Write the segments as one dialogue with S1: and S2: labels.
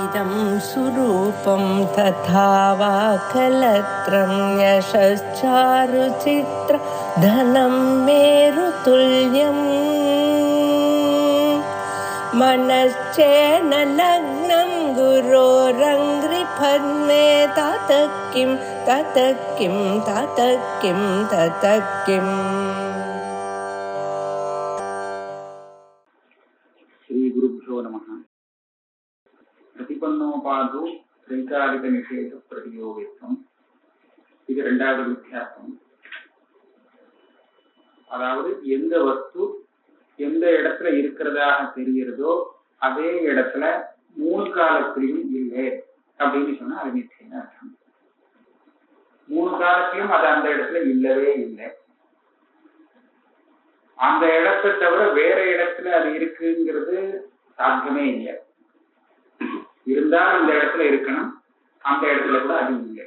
S1: इदं सुरूपं तथा वा कलत्रं यशश्चारुचित्र धनं मेरुतुल्यम् मनश्चेन लग्नं गुरोरङ्घ्रिपद्मे ततः किं ततः किं ततः किं ततः किम्.
S2: श्री गुरुभ्यो नमः. प्रतिपन्नोपाधो त्रैकालिक निषेध प्रतियोगित्वம். இது இரண்டாவது வித்தியாசம். அதாவது எந்த வஸ்து எந்த இடத்துல இருக்கிறதாக தெரிகிறதோ அதே இடத்துல 3 காலத்திலையும் இல்லை அப்படின்னு சொன்னா அது மித்தியன்னு அர்த்தம். 3 காலத்திலும் அது அந்த இடத்துல இல்லவே இல்லை. அந்த இடத்தை தவிர வேற இடத்துல அது இருக்குங்கிறது சாத்தியமே இல்லை. இருந்தால் இந்த இடத்துல இருக்கணும், அந்த இடத்துல கூட அது இல்லை.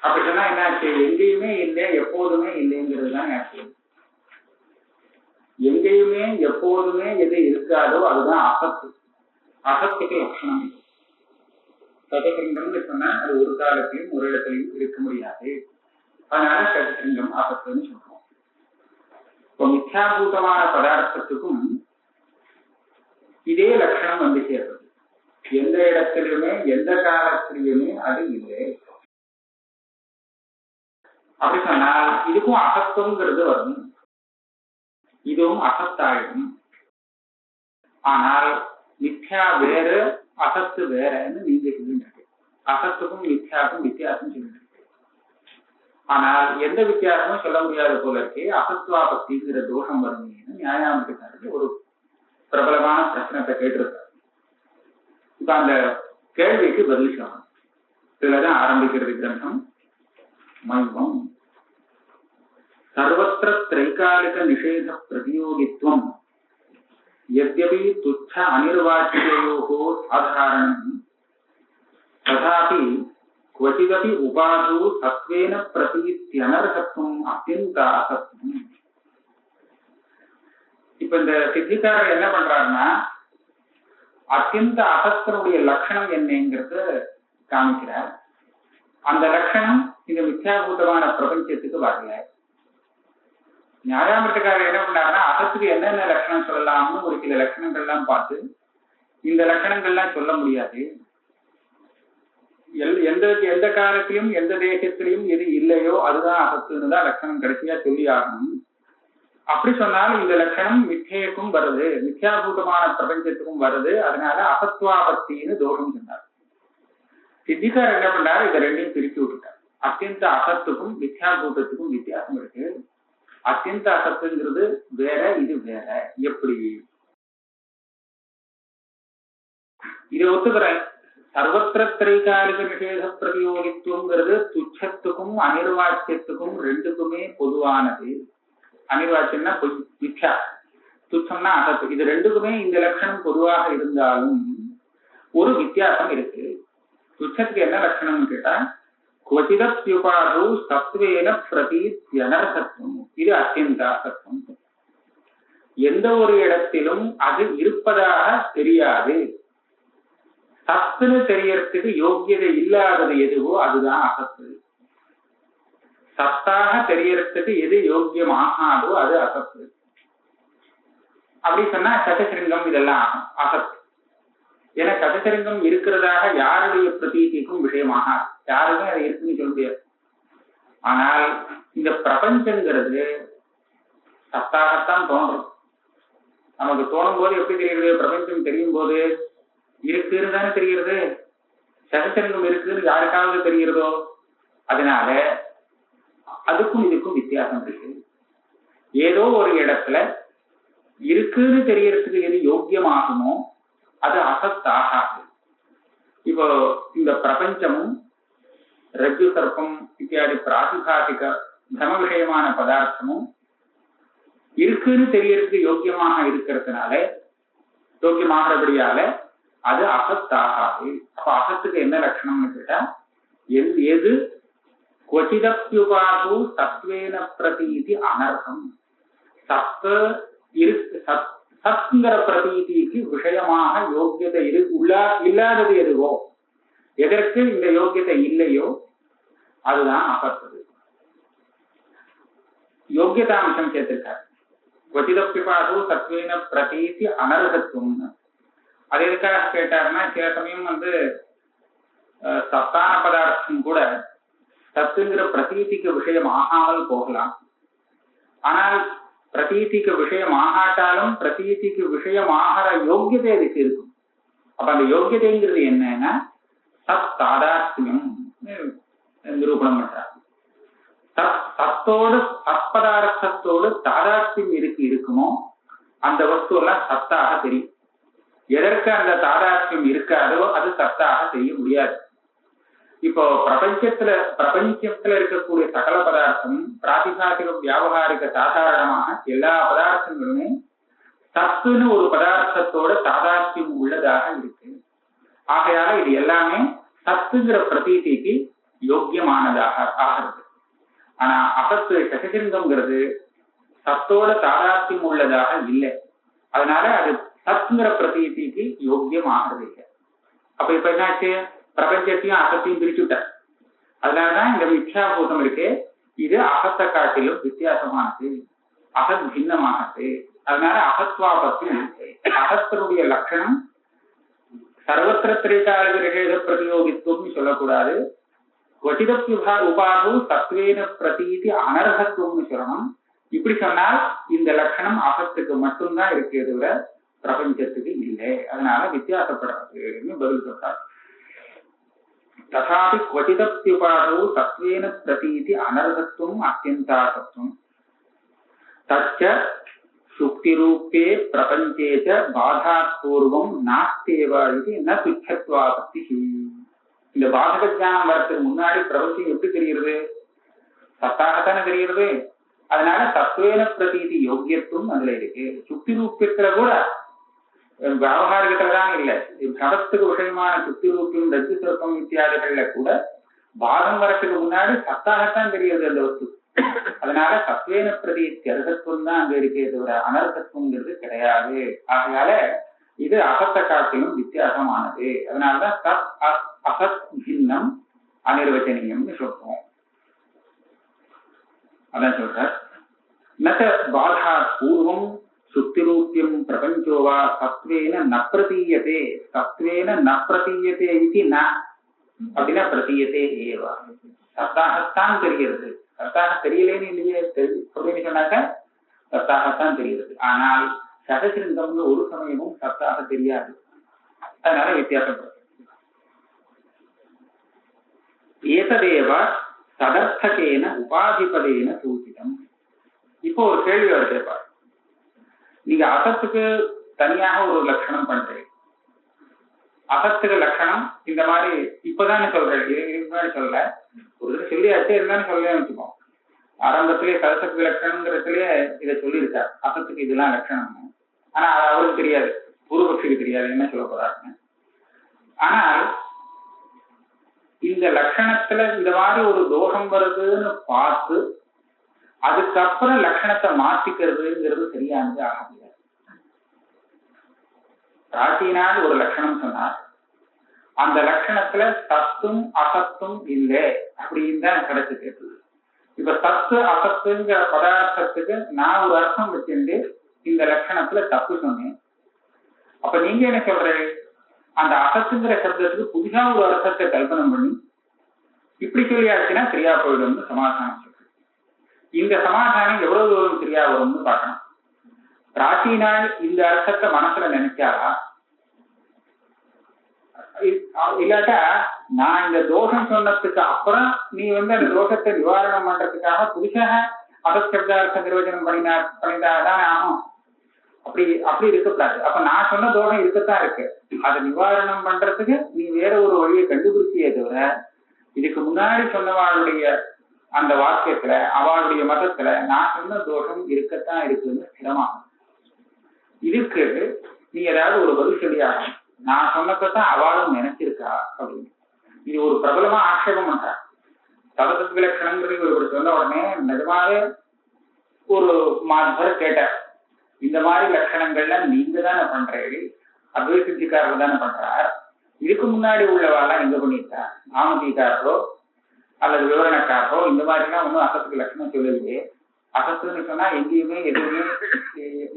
S2: அப்படி சொன்னா என்னாச்சு? எங்கேயுமே இல்லை, எப்போதுமே இல்லைங்கிறது தான் ஆச்சு. எங்கேயுமே எப்போதுமே எது இருக்காதோ அதுதான் அசத்து. அசத்துக்கு லட்சணம். சதசிருங்கம்னு சொன்னா அது ஒரு காலத்திலும் ஒரு இடத்திலையும் இருக்க முடியாது. அதனால சதசிருங்கம் அசத்துன்னு சொல்றோம். இப்போ மித்யாபூதமான பதார்த்தத்துக்கும் இதே லட்சணம் வந்து சேர்றது. எந்த இடத்திலுமே எந்த காலத்திலுமே அது இல்லை. அப்படி சொன்னால் இதுக்கும் அசத்துவங்கிறது வரும், இதுவும் அசத்தாயிடும். ஆனால் மித்யா வேறு அசத்து வேறன்னு நீங்க சொல்லிட்டு, அசத்துக்கும் மித்யாவுக்கும் வித்தியாசம் சொல்லிட்டு. ஆனால் எந்த வித்தியாசமும் சொல்ல முடியாத போல இருக்கே, அசத்வாபத்திங்கிற தோஷம் வரும்னு நியாயாமத்துக்காரருக்கு ஒரு பிரபலமான பிரச்சனத்தை கேட்டிருக்காரு. இப்ப அந்த கேள்விக்கு பதில் சொல்லணும். இதுலதான் ஆரம்பிக்கிறது கிரந்தம். மைவம் சர்வத்திர த்ரைகாலிக நிஷேத பிரதியோகித்வம் யத்யபி துச்ச அனிர்வாச்சியோகோ சாதாரணம் ததாபி क्वचिदपि उपाधु सत्वेन प्रतीत्यनर्हत्वम् अत्यंता सत्वம். இப்ப இந்த சித்திக்காரர் என்ன பண்றாருன்னா, அத்தியந்த அசத்தினுடைய லட்சணம் என்னங்கிறத காமிக்கிறார். அந்த லட்சணம் இந்த மித்யாபூதமான பிரபஞ்சத்துக்கு வரல. நியாயாமத்துக்காரர் என்ன பண்ணாருன்னா, அசத்துக்கு என்னென்ன லட்சணம் சொல்லலாம்னு ஒரு சில லட்சணங்கள்லாம் பார்த்து, இந்த லட்சணங்கள்லாம் சொல்ல முடியாது, எந்த காலத்திலும் எந்த தேசத்திலையும் எது இல்லையோ அதுதான் அசத்துன்னு தான் லட்சணம் கடைசியா சொல்லி ஆகணும். அப்படி சொன்னாலும் இந்த லட்சணம் மித்யைக்கும் வருது, மித்யாபூதமான பிரபஞ்சத்துக்கும் வருது. அதனால அசத்வாபத்தின்னு தோஷம் சொன்னார். சித்திகாரர் என்ன பண்ணாரு, இதை ரெண்டையும் பிரித்து விட்டுட்டார். அத்தியந்த அசத்துக்கும் மித்யாபூதத்துக்கும் வித்தியாசம் இருக்கு. அத்தியந்த அசத்துங்கிறது வேற, இது வேற. எப்படி இதை ஒத்துக்கிறேன். சர்வத்திர த்ரைகாலிக நிஷேத பிரதியோகித்துவங்கிறது துச்சத்துக்கும் அனிர்வாச்சியத்துக்கும் ரெண்டுக்குமே பொதுவானது. அனிர்வாச்சியம்னா மித்யா, துச்சம்னா அசத்து. இது ரெண்டுக்குமே இந்த லட்சணம் பொதுவாக இருந்தாலும் ஒரு வித்தியாசம் இருக்கு. துச்சத்துக்கு என்ன லட்சணம்னு கேட்டா, குவச்சிதப்யுபாது சத்வேன பிரதீத்யனர்ஹத்வம். இது அத்தியந்த அசத்துவம். எந்த ஒரு இடத்திலும் அது இருப்பதாக தெரியாது. சத்துன்னு தெரியறதுக்கு யோக்கியதை இல்லாதது எதுவோ அதுதான் அசத்து. சத்தாக தெரியறதுக்கு எது யோக்கியமாகாதோ அது அசத்து. அப்படி சொன்னா சதசிருங்கம் இதெல்லாம் ஆகும் அசத்து. ஏன்னா சதசிருங்கம் இருக்கிறதாக யாருடைய பிரதீதிக்கும் விஷயமாக யாருமே அது இருக்குன்னு சொல்ல முடியாது. ஆனால் இந்த பிரபஞ்சங்கிறது சத்தாகத்தான் தோன்றும். நமக்கு தோணும் போது எப்படி தெரிகிறது? பிரபஞ்சம் தெரியும் போது இருக்குன்னு தானே தெரிகிறது. சதசிருங்கம் இருக்குன்னு யாருக்காவது தெரிகிறதோ? அதனால அதுக்கும் இதுக்கும் வித்தியாசம் இருக்கு. ஏதோ ஒரு இடத்துல இருக்குன்னு தெரியறதுக்கு எது யோக்கியமாகுமோ அது அசத்தாகாது. இப்போ இந்த பிரபஞ்சமும் ரஜ்ஜு சர்ப்பம் இத்தியாதி பிராதிபாசிக பிரம விஷயமான பதார்த்தமும் இருக்குன்னு தெரியறதுக்கு யோக்கியமாக இருக்கிறதுனால, யோக்கியமாகிறபடியால அது அசத்தாகாது. அப்ப அசத்துக்கு என்ன லட்சணம்னு கேட்டா, எது கொச்சிதப்யுபாது சத்வேன பிரதீதி அனர்த்தம். சத்ங்கிற பிரதீதிக்கு விஷயமாக யோக்கியதை இல்லாதது எதுவோ, எதற்கு இந்த யோக்கியத்தை இல்லையோ அதுதான் அசத்து. யோக்கியதாம்சம் சேர்த்திருக்கார். क्वचिदप्यपादो सत्वेन प्रतीति अनर्हत्वம். அது எதுக்காக கேட்டாருன்னா, சில சமயம் சத்தான பதார்த்தம் கூட சத்துங்கிற பிரதீதிக்கு விஷயம் ஆகாமல் போகலாம். ஆனால் பிரதீதிக்கு விஷயம் ஆகாட்டாலும் பிரதீதிக்கு விஷயம் ஆகிற யோக்கியதை அதுக்கு இருக்கும். அப்ப அந்த யோக்கியதைங்கிறது என்னன்னா சத் தாதாத்மியம் நிரூபணம் பண்றார். சத்தோடு சத்பதார்த்தத்தோடு தாதாத்மியம் இருக்குமோ அந்த வஸ்து எல்லாம் சத்தாக தெரியும். எதற்கு அந்த தாதாத்மியம் இருக்காதோ அது சத்தாக தெரிய முடியாது. இப்போ பிரபஞ்சத்துல இருக்கக்கூடிய சகல பதார்த்தம் பிராதிபாசிக வியாபகாரிக சாதாரணமாக எல்லா பதார்த்தங்களுமே சத்துன்னு ஒரு பதார்த்தத்தோட தாதாத்மியம் உள்ளதாக இருக்கு. ஆகையால இது எல்லாமே சத்துங்கிற பிரதீதிக்கு யோக்கியமானதாக ஆகிறது. ஆனா அசத்து சசிசிங்கம்ங்கிறது சத்தோட தாதாத்மியம் உள்ளதாக இல்லை. அதனால அது சத்துங்கிற பிரதீதிக்கு யோக்கியம் ஆகிறது இல்லை. அப்ப இப்ப என்னாச்சு, பிரபஞ்சத்தையும் அசத்தையும் பிரிச்சுட்டார். அதனாலதான் இந்த மித்யாபூதம் இருக்கு, இது அசத்தை காட்டிலும் வித்தியாசமானது, அசத் பின்னமானது. அதனால அசத்வாபத்து அசத்தினுடைய லட்சணம் சர்வத்திர திரைகால விசேஷ பிரதியோகித்துவம் சொல்லக்கூடாது. क्वचिदप्युभा उपाधौ सत्वेन प्रतीति अनर्हत्वம்னு சொல்லணும். இப்படி சொன்னால் இந்த லட்சணம் அசத்துக்கு மட்டும்தான் இருக்கே தவிர பிரபஞ்சத்துக்கு இல்லை. அதனால வித்தியாசப்படாதுன்னு பதில் சொல்றார். तथापि क्वचिदप्युपाधौ सत्वेन प्रतीति अनर्हत्वम् अत्यन्तासत्वम् तच्च सुक्तिरूपे प्रपञ्चे च बाधात् पूर्वं नास्त्येव इति न तुच्छत्वापत्तिः. இந்த பாதக ஞானம் வரத்துக்கு முன்னாடி பிரபஞ்சம் எப்படி தெரிகிறது? சத்தாகத்தானே தெரிகிறது. அதனால சத்வேன பிரதீதி யோக்கியத்துவம் அதுல இருக்கு. சுக்தி ரூபியத்துல கூட வியாபகாரிகத்துலதான் இல்லை, ஜடத்துக்கு விஷயமான சுக்தி ரூபியம் ரஜ்ஜு சிற்பம் இத்தியாதிகள்ல கூட பாதம் வரத்துக்கு முன்னாடி சத்தாகத்தான் தெரிகிறது அந்த வஸ்து. அதனால சத்வேன பிரதீதி அர்ஹத்துவம் தான் அங்க இருக்கே தவிர அனர்ஹத்துவங்கிறது கிடையாது. ஆகையால இது அசத்தை காட்டிலும் வித்தியாசமானது. அதனாலதான் சத் அசத் பின்னம் அனிர்வச்சனீயம்னு சொல்றோம். அதான் சொல்ற ந பாதா பூர்வம் சுக்திரூபியம் பிரபஞ்சோவா சத்வேன ந பிரதீயதே. சத்வேன ந பிரதீயதே இது ந அப்படின்னா பிரதீயதே ஏவா. சத்தாகத்தான் தெரிகிறது. சத்தாக தெரியலேன்னு இல்லையே அப்படின்னு சொன்னாக்க சத்தாகத்தான் தெரிகிறது. ஆனால் சகசிருங்கம்னு ஒரு சமயமும் சத்தாக தெரியாது. அதனால வித்தியாசப்படுது. ஏததேவ சதர்த்தகேன உபாதிபதேன சூச்சிதம். இப்போ ஒரு கேள்வி அவர் கேட்பார். நீங்க அசத்துக்கு தனியாக ஒரு லட்சணம் பண்றீங்க. அசத்துக்கு லட்சணம் இந்த மாதிரி இப்பதானே சொல்றேன், முன்னாடி சொல்ல ஒரு சொல்லியாச்சே இருந்தாலும் சொல்லவே வச்சுப்போம். ஆரம்பத்திலே சதசத்துக்கு லட்சணம்ங்கிறதுலயே இதை சொல்லியிருக்கார், அசத்துக்கு இதெல்லாம் லட்சணம். ஆனா அது அவருக்கு தெரியாது, பூர்வபக்ஷிக்கு தெரியாது என்ன சொல்ல போறாருன்னு. ஆனால் இந்த லட்சணத்துல இந்த மாதிரி ஒரு தோஷம் வருதுன்னு பார்த்து அதுக்கப்புறம் லட்சணத்தை மாத்திக்கிறதுங்கிறது சரியானது ஆக முடியாது. பிராச்சீனால் ஒரு லட்சணம் சொன்னார், அந்த லட்சணத்துல சத்தும் அசத்தும் இல்லை அப்படின்னு தான் கிடைச்சு கேட்டது. இப்ப சத்து அசத்துங்கிற பதார்த்தத்துக்கு நான் ஒரு அர்த்தம் வச்சுட்டு இந்த லட்சணத்துல தப்பு சொன்னேன். அப்ப நீங்க என்ன சொல்றீங்க, அந்த அசத்துங்கிற சப்தத்துக்கு புதுசா ஒரு அர்த்தத்தை கல்பனை பண்ணி இப்படி சொல்லியாச்சுன்னா சரியா போயிடும்னு சமாதானம் சொல்றேன். இந்த சமாதானம் எவ்வளவு தூரம் சரியா வரும்னு பார்க்கணும். பிராச்சீனால் இந்த அர்த்தத்தை மனசுல நினைச்சாரா, இல்லாட்டா நான் இந்த தோஷம் சொன்னதுக்கு அப்புறம் நீ அந்த தோஷத்தை நிவாரணம் பண்றதுக்காக புதுசாக அசப்தார்த்த நிர்வச்சனம் பண்ணிட்டாதானே ஆகும். அப்படி இருக்கக்கூடாது. அப்ப நான் சொன்ன தோஷம் இருக்கத்தான் இருக்கு, அதை நிவாரணம் பண்றதுக்கு நீ வேற ஒரு வழியை கண்டுபிடிச்சியே தவிர இதுக்கு முன்னாடி சொன்னவாளுடைய அந்த வாக்கியத்துல அவளுடைய மதத்துல நான் சொன்ன தோஷம் இருக்கத்தான் இருக்குன்னு ஸ்திரமாகும். இதுக்கு நீ ஏதாவது ஒரு பதில் சொல்லியாகும். நான் சொன்னதான் அவளும் நினைச்சிருக்கா அப்படின்னு இது ஒரு பிரபலமா ஆட்சேபம் பண்றார். சதசத் விலட்சணங்கிறது ஒரு சொன்ன உடனே நிஜமாவே ஒரு மாதர் கேட்டார், இந்த மாதிரி லட்சணங்கள்ல நீங்க தானே பண்றீங்க, அத்வைத சித்திக்காரர் தானே பண்றார். இதுக்கு முன்னாடி உள்ளவாள்லாம் எங்க பண்ணியிருக்கா? ஆமதிக்காரரோ அல்லது விவரணக்காரரோ இந்த மாதிரி எல்லாம் ஒன்றும் அசத்துக்கு லட்சணம் சொல்லலையே. அசத்துன்னு சொன்னா எங்கேயுமே எதுவுமே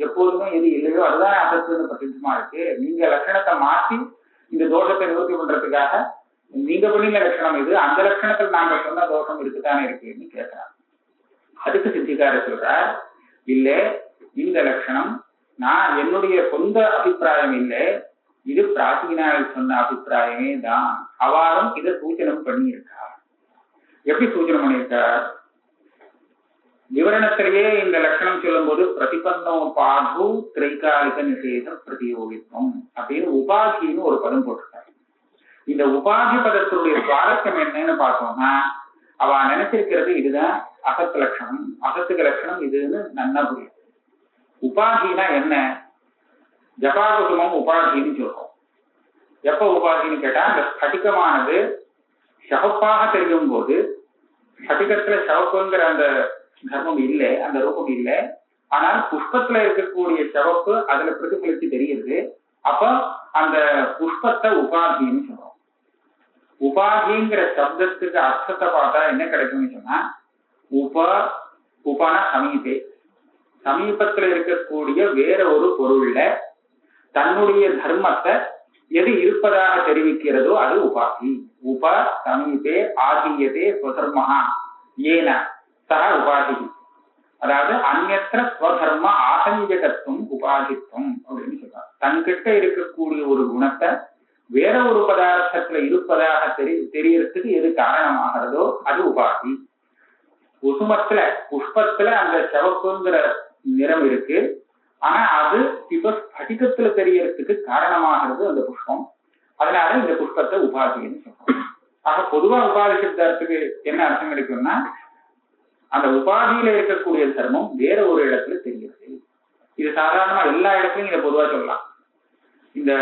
S2: எப்போதுமே எது இல்லையோ அதுதான் அசத்துன்னு பிரசித்தமா இருக்கு. நீங்க லட்சணத்தை மாற்றி இந்த தோஷத்தை நிவர்த்தி பண்றதுக்காக நீங்க பண்ணின லட்சணம் இது, அந்த லட்சணத்தில் நாங்க சொன்ன தோஷம் இருக்குதானே இருக்குன்னு கேட்கிறார். அதுக்கு சித்திக்காரர் சொல்றார், இல்ல இந்த லட்சணம் நான் என்னுடைய சொந்த அபிப்பிராயம் இல்லை, இது பிராச்சீனாவில் சொன்ன அபிப்பிராயமே தான். அவாரும் இதை சூச்சனம் பண்ணியிருக்கார். எப்படி சூச்சனம் பண்ணியிருக்கார்? விவரணத்திலேயே இந்த லட்சணம் சொல்லும் போது பிரதிபன்னோபாது திரைகாலிக நிஷேத பிரதியோகித்துவம் அப்படின்னு உபாதின்னு ஒரு பதம் போட்டிருக்காரு. இந்த உபாதி பதத்தினுடைய சுவாரஸ்யம் என்னன்னு பார்த்தோம்னா, அவ நினைச்சிருக்கிறது இதுதான் அசத்து லட்சணம், அசத்துக்கு லட்சணம் இதுன்னு நன்னா புரியும். உபாதினா என்ன? ஜபாகுசுமம் உபாதின்னு சொல்றோம். எப்ப உபாதின்னு கேட்டா, அந்த ஸ்படிகமானது சவப்பாக தெரியும் போது, ஸ்படிகத்துல சவப்புங்கிற அந்த தர்மம் இல்லை, அந்த ரூபம் இல்லை, ஆனால் புஷ்பத்துல இருக்கக்கூடிய சவப்பு அதுல பிரதிபலித்து தெரியுது. அப்ப அந்த புஷ்பத்தை உபாதின்னு சொல்றோம். உபாதிங்கிற சப்தத்துக்கு அர்த்தத்தை பார்த்தா என்ன கிடைக்கும்னு சொன்னா, உபனா சமீபே, சமீபத்துல இருக்கக்கூடிய வேற ஒரு பொருள்ல தன்னுடைய தர்மத்தை எது இருப்பதாக தெரிவிக்கிறதோ அது உபாதி. உப சமீபே ஆதீயதே ஸ்வதர்மஹா ஏன சக உபாதி. அதாவது அந்நத்திர ஸ்வதர்ம ஆசஞ்சகத்துவம் உபாதித்துவம் அப்படின்னு சொல்றாங்க. தன்கிட்ட இருக்கக்கூடிய ஒரு குணத்தை வேற ஒரு பதார்த்தத்துல இருப்பதாக தெரியறதுக்கு எது காரணமாகிறதோ அது உபாதி. குசுமத்துல புஷ்பத்துல அந்த சிவப்புங்கிற நிறம் இருக்கு, ஆனா அது இப்ப ஸ்படிகத்துல தெரியறதுக்கு காரணமாகிறது அந்த புஷ்பம். அதனால இந்த புஷ்பத்தை உபாதின்னு சொல்றோம். ஆக பொதுவா உபாதி சித்தார்த்துக்கு என்ன அர்த்தம் கிடைக்கும்னா, அந்த உபாதியில இருக்கக்கூடிய தர்மம் வேற ஒரு இடத்துல தெரிகிறது. இது சாதாரணமா எல்லா இடத்துலயும் இதை பொதுவா சொல்லலாம். இந்த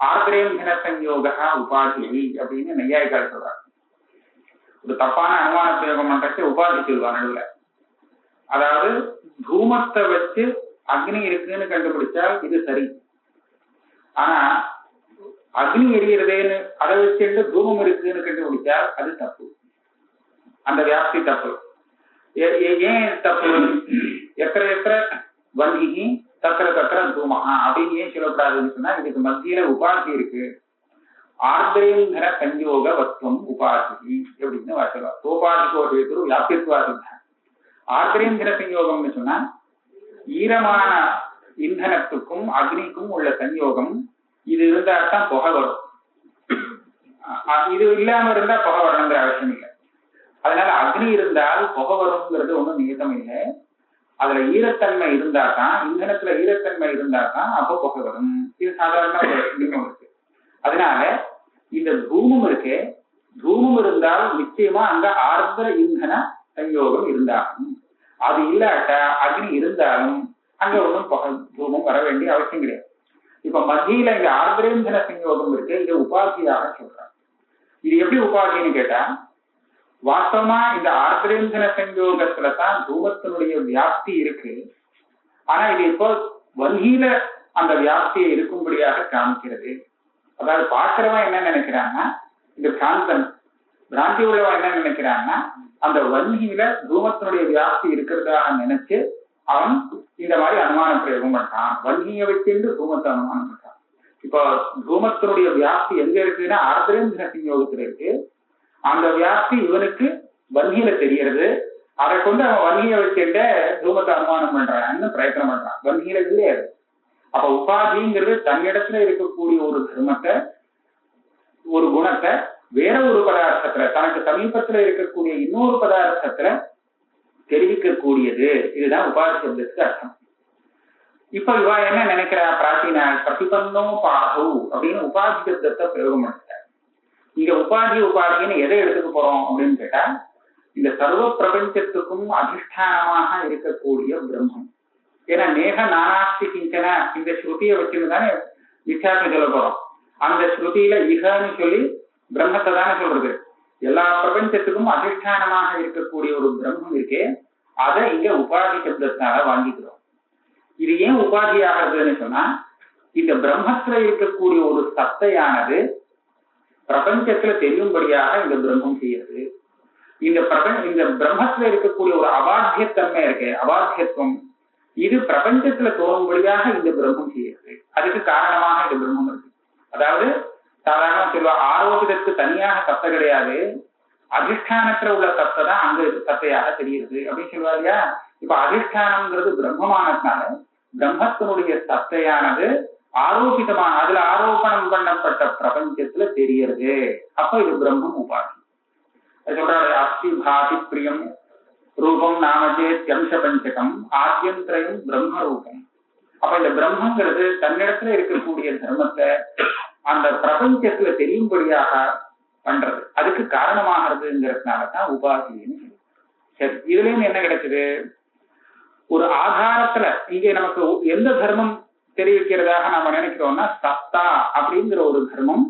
S2: ஆர்திரேம் தினசயோகா உபாதி அப்படின்னு நையாயிக்கால் சொல்றாங்க. ஒரு தப்பான அனுமான பிரயோகம் பண்றச்சு உபாதி சொல்லுவா நடுவுல. அதாவது தூமத்தை வச்சு அக்னி இருக்குன்னு கண்டுபிடிச்சால் இது சரி, ஆனா அக்னி எரியறதேன்னு அதை வச்சுட்டு தூமம் இருக்குன்னு கண்டுபிடிச்சால் அது தப்பு. அந்த வியாப்தி தப்பு. ஏன் தப்பு? எத்தனை எத்தனை வங்கி தத்திர தத்திர தூமஹா அப்படின்னு ஏன் சொல்லக்கூடாதுன்னு சொன்னா, இதுக்கு மத்தியில உபாதி இருக்கு. ஆர்திரேந்திர சஞ்சோக வத்வம் உபாதி அப்படின்னு வாசலாம். சோபாதிக்கோ ஹேது வியாப்தித்வா சித்தம். ஆர்திரேந்திர சஞ்சோகம்னு சொன்னா ஈரமான இந்தனத்துக்கும் அக்னிக்கும் உள்ள சஞ்சோகம். இது இருந்தால்தான் புகை வரும். இது இல்லாம இருந்தா புகை வரணுங்கிற அவசியம் இல்லை. அதனால அக்னி இருந்தால் புகை வருங்கிறது ஒன்றும் நியதம் இல்லை. அதுல ஈரத்தன்மை இருந்தா தான், இந்தனத்துல ஈரத்தன்மை இருந்தா தான் அப்போ புகை வரும். இது சாதாரண ஒரு நியமம் இருக்கு. அதனால இந்த தூமம் இருக்கு, தூமம் இருந்தால் நிச்சயமா அங்க ஆர்திர இந்தன சஞ்சோகம் இருந்தாகும். அது இல்லாட்டா அக்னி இருந்தாலும் அங்க ஒன்றும் புகை தூமம் வர வேண்டிய அவசியம் கிடையாது. இப்ப மத்தியில இங்க ஆர்திரேந்தன சஞ்சோகம் இருக்கு, இதை உபாதியாக சொல்றாங்க. இது எப்படி உபாதின்னு கேட்டா, வாஸ்தவமா இந்த ஆர்திரேந்தன சஞ்சோகத்துலதான் தூமத்தினுடைய வியாப்தி இருக்கு. ஆனா இது இப்போ வங்கியில அந்த வியாப்தியை இருக்கும்படியாக காமிக்கிறது. அதாவது பார்க்கிறவன் என்ன நினைக்கிறான்னா, இந்த பிராந்தன் பிராந்தி உள்ளவன் என்ன நினைக்கிறான்னா, அந்த வன்கியில தூமத்தினுடைய வியாப்தி இருக்கிறதாக நினைச்சு அவன் இந்த மாதிரி அனுமான பிரயோகம் பண்றான். வன்கியை வச்சுட்டு தூமத்தை அனுமானம் பண்றான். இப்போ தூமத்தினுடைய வியாப்தி எங்க இருக்குன்னா ஆர்திரேந்திர சஞ்சோகத்துல இருக்கு. அந்த வியாப்தி இவனுக்கு வன்கியில தெரியறது. அதை கொண்டு அவன் வன்கியை வச்சுட்டு தூமத்தை அனுமானம் பண்றான்னு பிரயத்தனம் பண்றான். வன்கியில இல்லையே. அப்ப உபாதிங்கிறது தன்னிடத்துல இருக்கக்கூடிய ஒரு தர்மத்தை, ஒரு குணத்தை வேற ஒரு பதார்த்தத்துல, தனக்கு சமீபத்துல இருக்கக்கூடிய இன்னொரு பதார்த்தத்துல தெரிவிக்கக்கூடியது. இதுதான் உபாதி சப்தத்துக்கு அர்த்தம். இப்ப இவா என்ன நினைக்கிறா? பிராச்சீன பிரதிபன்னோ பாகு அப்படின்னு உபாதி சப்தத்தை பிரயோகம் பண்ணிட்டார். இங்க உபாதின்னு எதை எடுத்துக்க போறோம் அப்படின்னு கேட்டா, இந்த சர்வ பிரபஞ்சத்துக்கும் அதிஷ்டானமாக இருக்கக்கூடிய பிரம்மம். ஏன்னா நேக நானாஸ்தி கிஞ்சன இந்த ஸ்ருதியை வச்சுன்னு தானே மித்யாத்வம் சொல்ல போறோம். அந்த ஸ்ருதியில இகன்னு சொல்லி பிரம்மத்தை தானே சொல்றது. எல்லா பிரபஞ்சத்துக்கும் அதிஷ்டானமாக இருக்கக்கூடிய ஒரு பிரம்மம் இருக்கே, அதை இங்க உபாதி சப்தத்தினால வாங்கிக்கிறோம். இது ஏன் உபாதி ஆகிறதுன்னு சொன்னா, இந்த பிரம்மத்துல இருக்கக்கூடிய ஒரு சத்தையானது பிரபஞ்சத்துல தெரியும்படியாக இந்த பிரம்மம் செய்யறது. இந்த பிரம்மத்துல இருக்கக்கூடிய ஒரு அபாத்தியத்தன்மை இருக்கு, அபாத்தியத்துவம், இது பிரபஞ்சத்துல தோணும்படியாக இந்த பிரம்மம் செய்யறது. அதுக்கு காரணமாக இந்த பிரம்மம் இருக்கு. அதாவது சாதாரண சொல்லுவா, ஆரோக்கியத்துக்கு தனியாக சத்தை கிடையாது, அதிஷ்டானத்துல உள்ள சத்தை தான் அங்க சத்தையாக தெரியுது அப்படின்னு சொல்லுவா இல்லையா. இப்ப அதிஷ்டானம்ங்கிறது பிரம்மமானதுனால பிரம்மத்தினுடைய சத்தையானது ஆரோபிதமான, அதுல ஆரோபணம் பண்ணப்பட்ட பிரபஞ்சத்துல தெரியறது. அப்ப இது பிரம்மம் உபாதி. அது சொல்றாரு, அஸ்தி பாதி பிரியம் ரூபம் நாமச்சே தியம்ச பஞ்சகம் ஆத்யந்திரயம் பிரம்ம ரூபம். அப்ப இந்த பிரம்மங்கிறது தன்னிடத்துல இருக்கக்கூடிய தர்மத்தை அந்த பிரபஞ்சத்துல தெரியும்படியாக பண்றது, அதுக்கு காரணமாகிறதுங்கிறதுனாலதான் உபாதின்னு சொல்லுது. சரி, இதுல இருந்து என்ன கிடைச்சது? ஒரு ஆதாரத்துல இங்கே நமக்கு எந்த தர்மம் தெரிவிக்கிறதாக நாம நினைக்கிறோம்னா, சத்தா அப்படிங்கிற ஒரு தர்மம்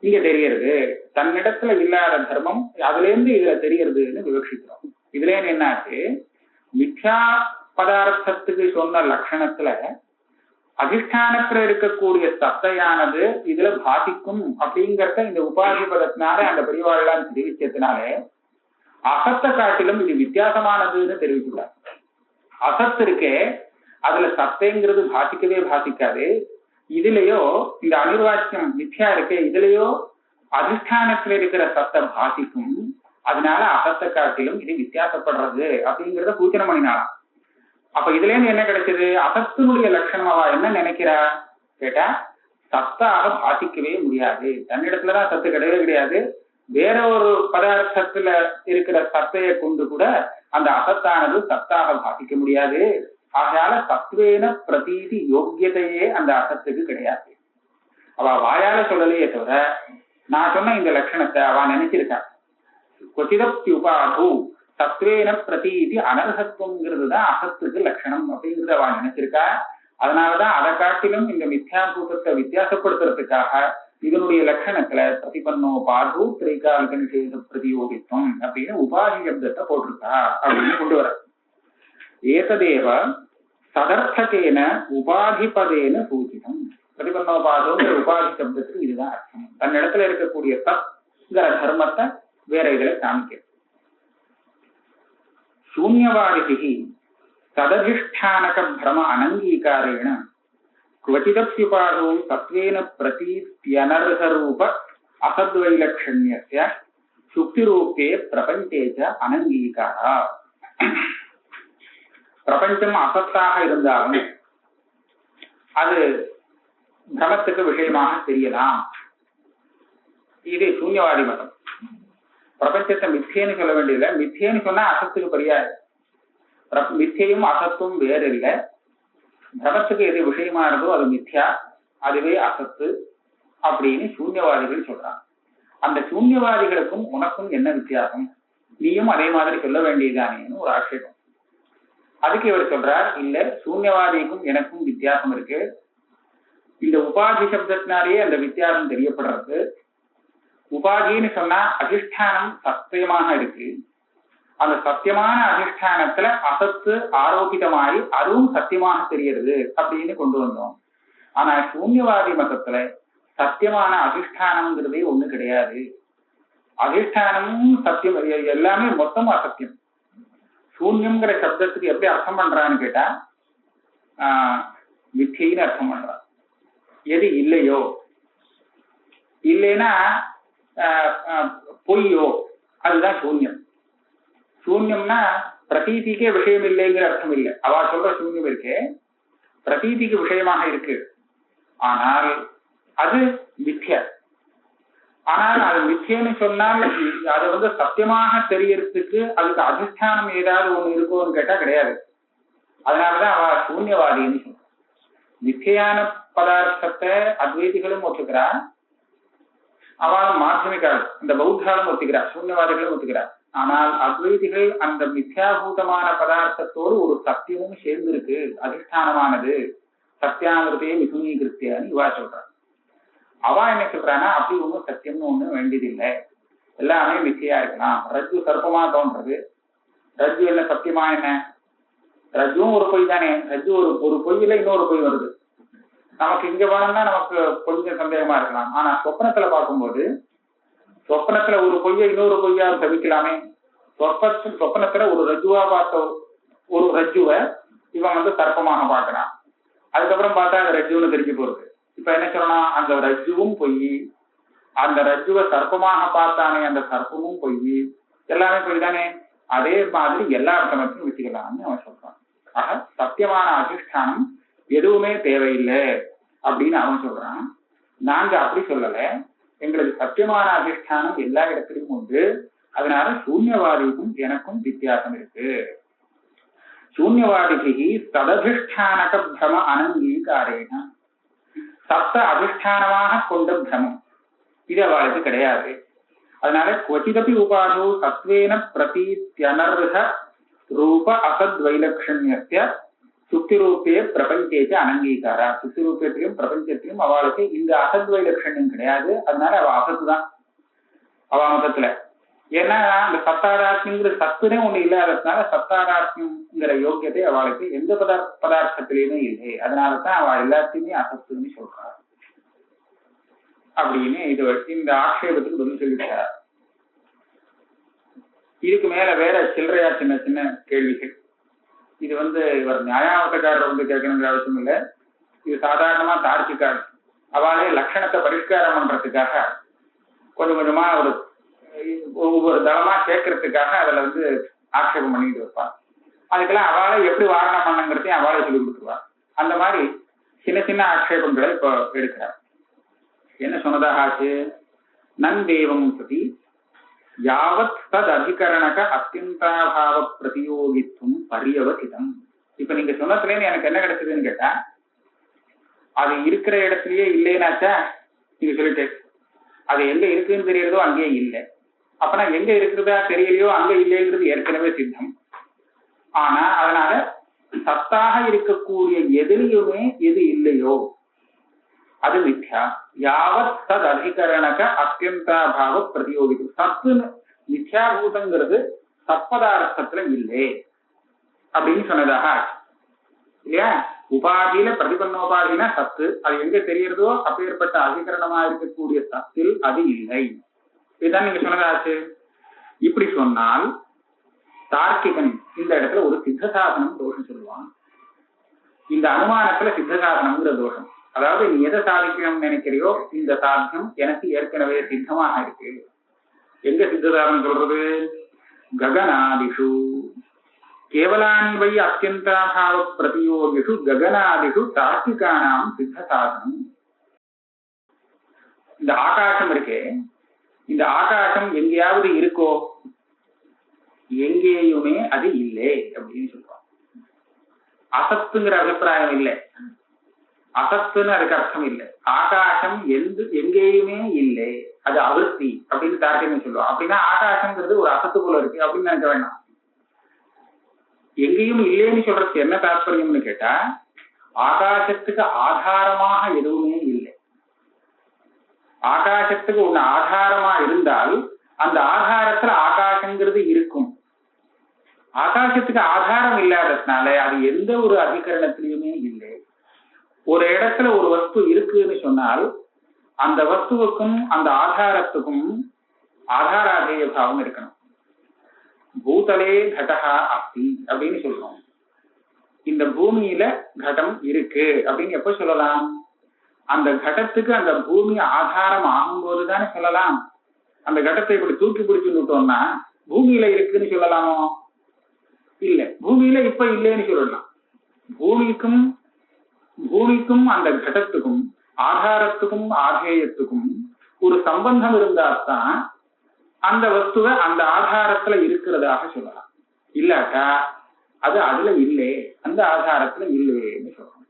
S2: இங்க தெரியறது. தன்னிடத்துல இல்லாத தர்மம் அதுல இருந்து இதுல தெரியறதுன்னு விவக்ஷிக்கிறோம். இதுல இருந்து என்னாச்சு, மித்யா பதார்த்தத்துக்கு சொன்ன லட்சணத்துல அதிஷ்டானத்துல இருக்கக்கூடிய சத்தையானது இதுல பாதிக்கும் அப்படிங்கறத இந்த உபாதி பதத்தினால அந்த பெரியவாழ்லாம் தெரிவிச்சதுனாலே அசத்தை காட்டிலும் இது வித்தியாசமானதுன்னு தெரிவிக்கிறார். அசத்து இருக்கே, அதுல சத்தைங்கிறது பாதிக்கவே பாதிக்காது. இதுலயோ இந்த அனிர்வாச்சியம் மித்யா இருக்கே, இதுலயோ அதிஷ்டானத்துல இருக்கிற சத்தை பாதிக்கும். அதனால அசத்தை காட்டிலும் இது வித்தியாசப்படுறது அப்படிங்கிறத சூச்சனை பண்ணினாலாம். அப்ப இதுல இருந்து என்ன கிடைச்சது? அசத்தினுடைய லட்சணமாவா என்ன நினைக்கிறா கேட்டா, சத்தாக பாதிக்கவே முடியாது, தன்னிடத்துலதான் சத்து கிடையவே கிடையாது, வேற ஒரு பதார்த்தத்துல இருக்கிற சத்தையை கொண்டு கூட அந்த அசத்தானது சத்தாக பாதிக்க முடியாது. ஆகையால சத்வேன பிரதீதி யோக்கியதையே அந்த அசத்துக்கு கிடையாது. அவ வாயால சொல்லலையே தவிர நான் சொன்ன இந்த லட்சணத்தை அவ நினைச்சிருக்கா. கொச்சிதப்தி உபாது சத்வேன பிரதீதி அனர்ஹத்துவங்கிறது தான் அசத்துக்கு லட்சணம் அப்படிங்கிறத அவ நினைச்சிருக்கா. அதனாலதான் அதை காட்டிலும் இந்த மித்யாபூதத்தை வித்தியாசப்படுத்துறதுக்காக இதனுடைய லட்சணத்துல பிரதிபன்னோ பாது திரைகாலிக நிஷேத பிரதியோகித்துவம் அப்படின்னு உபாதி சப்தத்தை போட்டிருக்கா அப்படின்னு கொண்டு வர. ஏததேவ சதர்த்தகேன உபாதிபதேன சூச்சிதம். பிரதிபன்னோபாதோங்கிற உபாதி சப்தத்துக்கு இதுதான் அர்த்தம். தன்னிடத்துல இருக்கக்கூடிய சத்ங்கிற தர்மத்தை வேற இதுல காமிக்க. சூன்யவாதிகி தததிஷ்டானக பிரம அனங்கீகாரேண क्वचिदप्युपादौ सत्वेन प्रतीत्यनर्हरूप असद्वैलक्षण्यस्य சுக்திரூபே பிரபஞ்சேச்ச அனங்கீகாரா. பிரபஞ்சம் அசத்தாக இருந்தாலும் அது பிரமத்துக்கு விஷயமாக தெரியலாம். இது சூன்யவாதி மதம். பிரபஞ்சத்தை மித்தியன்னு சொல்ல வேண்டியதில்லை, மித்தியன்னு சொன்னா அசத்துக்கு பரியாது. மித்தியும் அசத்தும் வேறு இல்லை. பிரமத்துக்கு எது விஷயமா இருந்தோ அது மித்யா, அதுவே அசத்து அப்படின்னு சூன்யவாதிகள் சொல்றாங்க. அந்த சூன்யவாதிகளுக்கும் உனக்கும் என்ன வித்தியாசம், நீயும் அதே மாதிரி சொல்ல வேண்டியதானேன்னு ஒரு ஆட்சேபம். அதுக்கு இவர் சொல்றார், இல்ல, சூன்யவாதிக்கும் எனக்கும் வித்தியாசம் இருக்கு. இந்த உபாதி சப்தத்தினாலேயே அந்த வித்தியாசம் தெரியப்படுறது. உபாதின்னு சொன்னா அதிஷ்டானம் சத்தியமாக இருக்கு. அந்த சத்தியமான அதிஷ்டானத்துல அசத்து ஆரோபிதமாயி அதுவும் சத்தியமாக தெரிகிறது அப்படின்னு கொண்டு வந்தோம். ஆனா சூன்யவாதி மதத்துல சத்தியமான அதிஷ்டானம்ங்கிறதே ஒண்ணு கிடையாது. அதிஷ்டானமும் சத்தியம், எல்லாமே மொத்தமும் அசத்தியம். சூன்யம்ங்கிற சப்தத்துக்கு எப்படி அர்த்தம் பண்றான்னு கேட்டா மித்தின்னு அர்த்தம் பண்றான். எது இல்லையோ, இல்லைன்னா பொய்யோ, அதுதான் சூன்யம். சூன்யம்னா பிரதீதிக்கே விஷயம் இல்லைங்கிற அர்த்தம் இல்லை. அவ சொல்ற சூன்யம் இருக்கே பிரதீதிக்கு விஷயமாக இருக்கு, ஆனால் அது மித்யா. ஆனால் அது மித்யன்னு சொன்னால் அது சத்தியமாக தெரியறதுக்கு அதுக்கு அதிஷ்டானம் ஏதாவது ஒண்ணு இருக்கும்னு கேட்டா கிடையாது. அதனாலதான் அவ சூன்யவாதின்னு சொல்ற. மித்தியான பதார்த்தத்தை அத்வைதிகளும் ஒத்துக்கிறா, அவளும் மாத்தியமிக்காள், இந்த பௌத்தாலும் ஒத்துக்கிறா, சூன்யவாதிகளும் ஒத்துக்கிறா. ஆனால் அத்வைதிகள் அந்த மித்யாபூதமான பதார்த்தத்தோடு ஒரு சத்தியமும் சேர்ந்திருக்கு, அதிஷ்டானமானது, சத்தியாமிருத்தையே மிதுனீகிருத்தியான்னு இவா சொல்றான். அவ என்ன சொல்றான்னா, அப்படி ஒன்றும் சத்தியம்னு ஒண்ணு வேண்டியதில்லை, எல்லாமே மித்தியா இருக்கலாம். ரஜ்ஜு சர்ப்பமா தோன்றது, ரஜ்ஜு என்ன சத்தியமா என்ன? ரஜ்ஜுவும் ஒரு பொய் தானே. ரஜ்ஜு ஒரு பொய்யில இன்னொரு பொய் வருது. நமக்கு இங்க வேணும்னா நமக்கு கொஞ்சம் சந்தேகமா இருக்கலாம். ஆனா சொப்பனத்துல பார்க்கும்போது சொப்பனத்துல ஒரு பொய்யை இன்னொரு பொய்யா தவிக்கலாமே. சொப்பனத்துல ஒரு ரஜ்ஜுவா பார்த்த ஒரு ரஜ்ஜுவை இவன் சர்ப்பமாக பார்க்கிறான். அதுக்கப்புறம் பார்த்தா அந்த ரஜ்ஜுன்னு தெரிஞ்சு போறது. இப்ப என்ன சொல்லணும், அந்த ரஜ்ஜுவும் பொய், அந்த ரஜ்ஜுவை சர்ப்பமாக பார்த்தானே அந்த சர்ப்பமும் பொய், எல்லாமே பொய் தானே. அதே மாதிரி எல்லா அர்த்தமத்தையும் வச்சுக்கலாம்னு அவன் சொல்றான். ஆக சத்தியமான அதிஷ்டானம் எதுவுமே தேவையில்லை அப்படின்னு அவன் சொல்றான். நாங்க அப்படி சொல்லல, எங்களுக்கு சத்தியமான அதிஷ்டானம் எல்லா இடத்திலும் உண்டு. அதனால சூன்யவாதிக்கும் எனக்கும் வித்தியாசம் இருக்கு. சூன்யவாதிக்கு சததிஷ்டானக பிரம அனங்கீகாரேன, சப்த அதிஷ்டானமாக கொண்ட பிரமம் இது அவளுக்கு கிடையாது. அதனால கொச்சிதப்பி உபாதோ சத்வேன பிரதீத்யனர்ஹ ரூப அசத் வைலட்சண்யஸ்ய சுக்தி ரூபே பிரபஞ்சேச்ச அனங்கீகாரா. சுக்தி ரூபத்திலையும் பிரபஞ்சத்திலையும் அவளுக்கு இந்த அசத் வைலட்சண்யம் கிடையாது. அதனால அவ அசத்து தான் அவ மதத்துல. ஏன்னா அந்த சத்தாராத்மியங்கிற சத்துனே ஒண்ணு இல்லாததுனால சத்தாராத்மியங்கிற யோக்கியத்தை அவளுக்கு எந்த பதார்த்தத்திலையுமே இல்லை. அதனாலதான் அவ எல்லாத்தையுமே அசத்துன்னு சொல்றாள் அப்படின்னு இந்த ஆட்சேபத்துக்கு பதில் சொல்லிட்டார். இதுக்கு மேல வேற சில்லறையா சின்ன சின்ன கேள்விகள். இது இவர் நியாயாவத்தக்காரர் கேட்கணுங்கிற அவசியம் இல்லை. இது சாதாரணமா தார்க்கிக்கார் அவளே லட்சணத்தை பரிஷ்காரம் பண்றதுக்காக கொஞ்சம் கொஞ்சமா ஒவ்வொரு தளமா சேர்க்கறதுக்காக அதுல ஆட்சேபம் பண்ணிட்டு வைப்பார். அதுக்கெல்லாம் அவளை எப்படி வாரணம் பண்ணுங்கிறதையும் அவளை சொல்லி கொடுத்துருவார். அந்த மாதிரி சின்ன சின்ன ஆட்சேபங்களை இப்போ எடுக்கிறார். என்ன சொன்னதாக ஆச்சு, நந்தேவம் சதி யாவத் தத் அதிகரணக அத்தியந்தாபாவ பிரதியோகித்துவம் பரியவசிதம். இப்ப நீங்க சொன்னதுலேருந்து எனக்கு என்ன கிடைச்சதுன்னு கேட்டா, அது இருக்கிற இடத்துலயே இல்லைன்னாச்சா நீங்க சொல்லிட்டு அது எங்க இருக்குன்னு தெரியறதோ அங்கேயே இல்லை. அப்பனா எங்க இருக்கிறதா தெரியலையோ அங்க இல்லைங்கிறது ஏற்கனவே சித்தம். ஆனா அதனால சத்தாக இருக்கக்கூடிய எதிரியுமே எது இல்லையோ அது மித்யா. யாவத் தத் அதிகரணக அத்தியந்தாபாவ பிரதியோகிக்கும். சத்து மித்யாபூதங்கிறது சத்பதார்த்தத்துல இல்லை அப்படின்னு சொன்னதாக இல்லையா. உபாதியில பிரதிபன்னோபாதினா சத்து, அது எங்க தெரியறதோ அப்பேற்பட்ட அதிகரணமா இருக்கக்கூடிய சத்தில் அது இல்லை. இதுதான் நீங்க சொன்னதாச்சு. இப்படி சொன்னால் தார்க்கிகன் இந்த இடத்துல ஒரு சித்தசாசனம் தோஷம் சொல்லுவான். இந்த அனுமானத்துல சித்தசாசனம்ங்கிற தோஷம். அதாவது நீ எதை சாதிக்கணும்னு நினைக்கிறியோ இந்த சாத்தியம் எனக்கு ஏற்கனவே சித்தமாக இருக்கு. எங்க சித்தசாசனம் சொல்றது, ககனாதிஷு கேவலான்வை அத்தியந்தாபாவ பிரதியோகிஷு ககனாதிஷு தார்க்கிகானாம் சித்தசாசனம். இந்த ஆகாசம் இருக்கே, இந்த ஆகாசம் எங்கேயாவது இருக்கோ, எங்கேயுமே அது இல்லை அப்படின்னு சொல்றோம். அசத்துங்கிற அபிப்பிராயம் இல்லை, அசத்துன்னு அதுக்கு அர்த்தம் இல்லை. ஆகாசம் எங்கேயுமே இல்லை, அது அவிருத்தி அப்படின்னு தார்க்கியம் சொல்லுவோம். அப்படின்னா ஆகாசம்ங்கிறது ஒரு அசத்து போல இருக்கு அப்படின்னு நினைக்க வேண்டாம். எங்கேயும் இல்லைன்னு சொல்றதுக்கு என்ன தாற்பயம்னு கேட்டா, ஆகாசத்துக்கு ஆதாரமாக எதுவுமே இல்லை. ஆகாசத்துக்கு ஒண்ணு ஆதாரமா இருந்தால் அந்த ஆதாரத்துல ஆகாசங்கிறது இருக்கும். ஆகாசத்துக்கு ஆதாரம் இல்லாததுனால அது எந்த ஒரு அதிகரணத்திலையுமே இல்லை. ஒரு இடத்துல ஒரு வஸ்து இருக்குன்னு சொன்னால் அந்த வஸ்துவுக்கும் அந்த ஆதாரத்துக்கும் ஆதாராதேய பாவம் இருக்கணும். பூதலே கடகா அஸ்தி அப்படின்னு சொல்றோம். இந்த பூமியில கடம் இருக்கு அப்படின்னு எப்ப சொல்லலாம், அந்த கடத்துக்கு அந்த பூமி ஆதாரம் ஆகும்போது தானே சொல்லலாம். அந்த கடத்தை இப்படி தூக்கி பிடிச்சு விட்டோம்னா பூமியில இருக்குன்னு சொல்லலாமோ, இல்ல பூமியில இப்ப இல்லைன்னு சொல்லலாம். பூமிக்கும் அந்த கடத்துக்கும் ஆதாரத்துக்கும் ஆதேயத்துக்கும் ஒரு சம்பந்தம் இருந்தால்தான் அந்த வஸ்துவை அந்த ஆதாரத்துல இருக்கிறதாக சொல்லலாம். இல்லாட்டா அது அதுல இல்லை, அந்த ஆதாரத்துல இல்லைன்னு சொல்லணும்.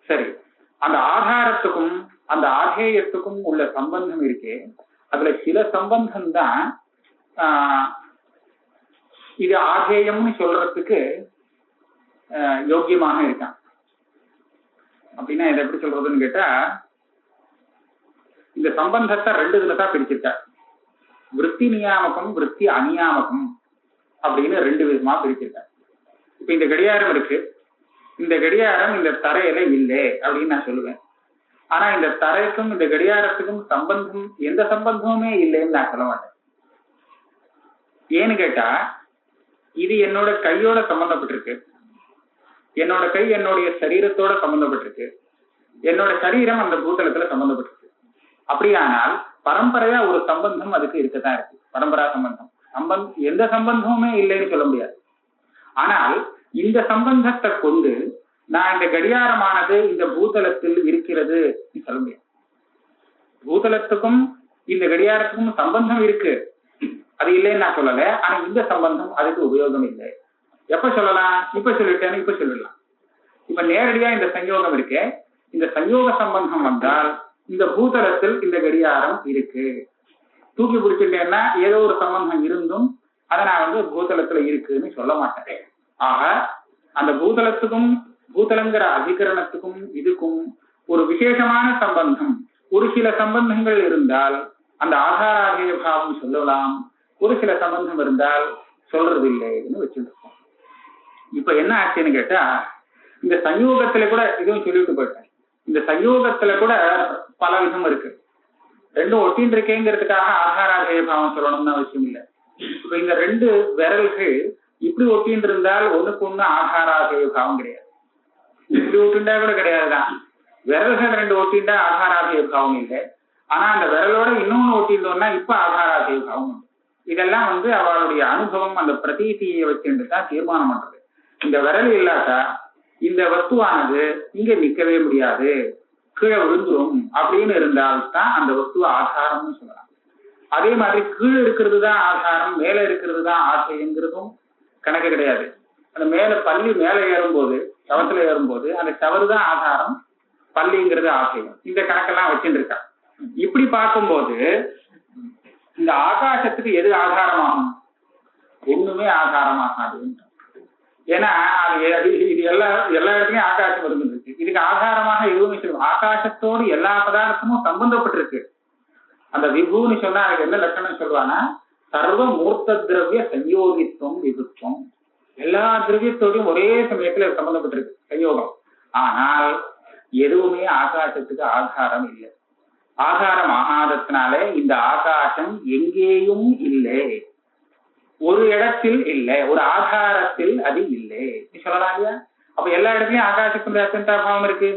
S2: சரி, அந்த ஆதாரத்துக்கும் அந்த ஆதேயத்துக்கும் உள்ள சம்பந்தம் இருக்கே, அதுல சில சம்பந்தம் தான் இது ஆதேயம்னு சொல்றதுக்கு யோக்கியமாக இருக்கான். அப்படின்னா இதை எப்படி சொல்றதுன்னு கேட்டா, இந்த சம்பந்தத்தை ரெண்டு இதுலதான் பிரிச்சிருக்கார். விருத்தி நியாமகம் விருத்தி அநியாமகம் அப்படின்னு ரெண்டு விதமா பிரிச்சிருக்கார். இப்ப இந்த கடியாரம் இருக்கு, இந்த கடியாரம் இந்த தரையில இல்லை அப்படின்னு நான் சொல்லுவேன். ஆனா இந்த தரைக்கும் இந்த கடியாரத்துக்கும் சம்பந்தம், எந்த சம்பந்தமுமே இல்லைன்னு நான் சொல்ல மாட்டேன். ஏன்னு கேட்டா, இது என்னோட கையோட சம்பந்தப்பட்டிருக்கு, என்னோட கை என்னுடைய சரீரத்தோட சம்பந்தப்பட்டிருக்கு, என்னோட சரீரம் அந்த பூதலத்துல சம்பந்தப்பட்டிருக்கு. அப்படியானால் பரம்பரையா ஒரு சம்பந்தம் அதுக்கு இருக்கத்தான் இருக்கு. பரம்பரா சம்பந்தம், எந்த சம்பந்தமுமே இல்லைன்னு சொல்ல முடியாது. ஆனால் இந்த சம்பந்தத்தை கொண்டு நான் இந்த கடியாரமானது இந்த பூதலத்தில் இருக்கிறது சொல்ல முடியாது. பூதலத்துக்கும் இந்த கடியாரத்துக்கும் சம்பந்தம் இருக்கு, அது இல்லைன்னு நான் சொல்லல. ஆனா இந்த சம்பந்தம் அதுக்கு உபயோகம் இல்லை. எப்ப சொல்லலாம்? இப்ப சொல்லிட்டேன்னு இப்ப சொல்லிடலாம். இப்ப நேரடியா இந்த சஞ்சோகம் இருக்கு, இந்த சஞ்சோக சம்பந்தம் வந்தால் இந்த பூதலத்தில் இந்த கடியாரம் இருக்கு. தூக்கி பிடிச்சிட்டேன்னா ஏதோ ஒரு சம்பந்தம் இருந்தும் அதை நான் பூதலத்துல இருக்குன்னு சொல்ல மாட்டேன். ஆக அந்த பூதலத்துக்கும் பூதலங்கிற அதிகரணத்துக்கும் இதுக்கும் ஒரு விசேஷமான சம்பந்தம், ஒரு சில சம்பந்தங்கள் இருந்தால் அந்த ஆதாராகிய பாவம் சொல்லலாம், ஒரு சில சம்பந்தம் இருந்தால் சொல்றது இல்லைன்னு வச்சுருக்கோம். இப்ப என்ன ஆச்சுன்னு கேட்டா, இந்த சயோகத்துல கூட இதுவும் சொல்லிட்டு போயிட்டேன். இந்த சயோகத்துல கூட பல விதம் இருக்கு. ரெண்டும் ஒட்டின்னு இருக்கேங்கிறதுக்காக ஆதாராகிய பாவம் சொல்லணும்னு அவசியம் இல்லை. இப்ப இந்த ரெண்டு விரல்கள் இப்படி ஒட்டின்னு இருந்தால் ஒண்ணுக்கு ஒண்ணு ஆதாராகிய பாவம் கிடையாது, இப்படி ஒட்டிண்டா கூட கிடையாதுதான். விரல்கள் ரெண்டு ஒட்டிண்டா ஆதாராகிய பாவம் இல்லை. ஆனா அந்த விரலோட இன்னொன்னு ஒட்டிட்டோம்னா இப்ப ஆதாராகிய பாவம் உண்டு. இதெல்லாம் அவளுடைய அனுபவம், அந்த பிரதீதியை வச்சுட்டு தான் தீர்மானம் பண்றது. இந்த விரல் இல்லாட்டா இந்த வஸ்துவானது இங்க நிக்கவே முடியாது, கீழே விழுந்துரும் அப்படின்னு இருந்தால்தான் அந்த வஸ்துவ ஆதாரம்னு சொல்லலாம். அதே மாதிரி கீழே இருக்கிறது தான் ஆதாரம், மேல இருக்கிறது தான் ஆசைங்கிறதும் கணக்கு கிடையாது. அந்த மேல பள்ளி மேல ஏறும்போது, சவத்துல ஏறும்போது அந்த சவறு தான் ஆதாரம், பள்ளிங்கிறது ஆசையம். இந்த கணக்கெல்லாம் வச்சுட்டு இருக்கா. இப்படி பார்க்கும்போது இந்த ஆகாசத்துக்கு எது ஆதாரமாகும்? ஒண்ணுமே ஆதாரமாகாது. ஏன்னா இது எல்லா இடத்துலயும் ஆகாசம் இருந்துருக்கு. இதுக்கு ஆதாரமாக எதுவுமே சொல்லுவோம். ஆகாசத்தோடு எல்லா பதார்த்தமும் சம்பந்தப்பட்டிருக்கு. அந்த விபுன்னு சொன்னா அதுக்கு என்ன லட்சணம் சொல்லுவானா, சர்வ மூர்த்த திரவிய சயோகித்துவம் விபுத்துவம். எல்லா திரவியத்தோடையும் ஒரே சமயத்துல சம்பந்தப்பட்டிருக்கு சயோகம். ஆனால் எதுவுமே ஆகாசத்துக்கு ஆதாரம் இல்லை. ஆகாரம் ஆகாதத்தினாலே இந்த ஆகாசம் எங்கேயும் இல்லை, ஒரு இடத்தில் இல்லை, ஒரு ஆதாரத்தில் அது இல்லை சொல்லலாம் இல்லையா? அப்ப எல்லா இடத்துலயும் ஆகாசத்துக்கு அத்தியந்த அபாவம் இருக்கு.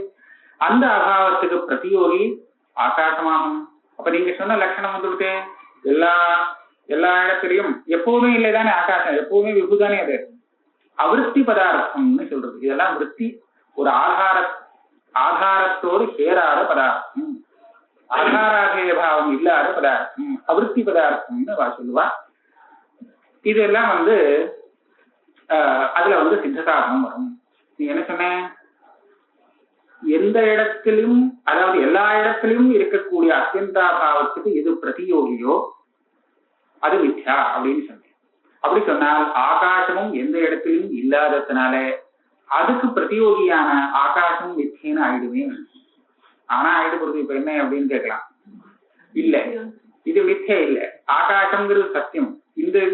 S2: அந்த அபாவத்துக்கு பிரதியோகி ஆகாசமாகும். அப்ப நீங்க சொன்ன லட்சணம் வந்துவிட்டு எல்லா இடத்துலயும் எப்பவுமே இல்லைதானே ஆகாசம், எப்பவுமே விபுதானே. அது அவிருத்தி பதார்த்தம்னு சொல்றது. இதெல்லாம் விருத்தி, ஒரு ஆதாரத்தோடு சேராத பதார்த்தம், ஆதாராகிய பாவம் இல்லாத பதார்த்தம், அவிருத்தி பதார்த்தம்னு சொல்லுவா. இதெல்லாம் அதுல சித்தசாதனம் வரும். நீ என்ன சொன்ன? எந்த இடத்திலும், அதாவது எல்லா இடத்திலும் இருக்கக்கூடிய அத்தியந்தாபாவத்துக்கு எது பிரதியோகியோ அது மித்யா அப்படின்னு சொன்னேன். அப்படி சொன்னால் ஆகாசமும் எந்த இடத்திலும் இல்லாததுனால அதுக்கு பிரதியோகியான ஆகாசம் மித்தியன்னு ஆயிடுமே. ஆனா ஆயிடுறது இப்ப என்ன அப்படின்னு கேட்கலாம். இல்ல, இது மித்தியா இல்ல, ஆகாசம்ங்கிறது சத்தியம்.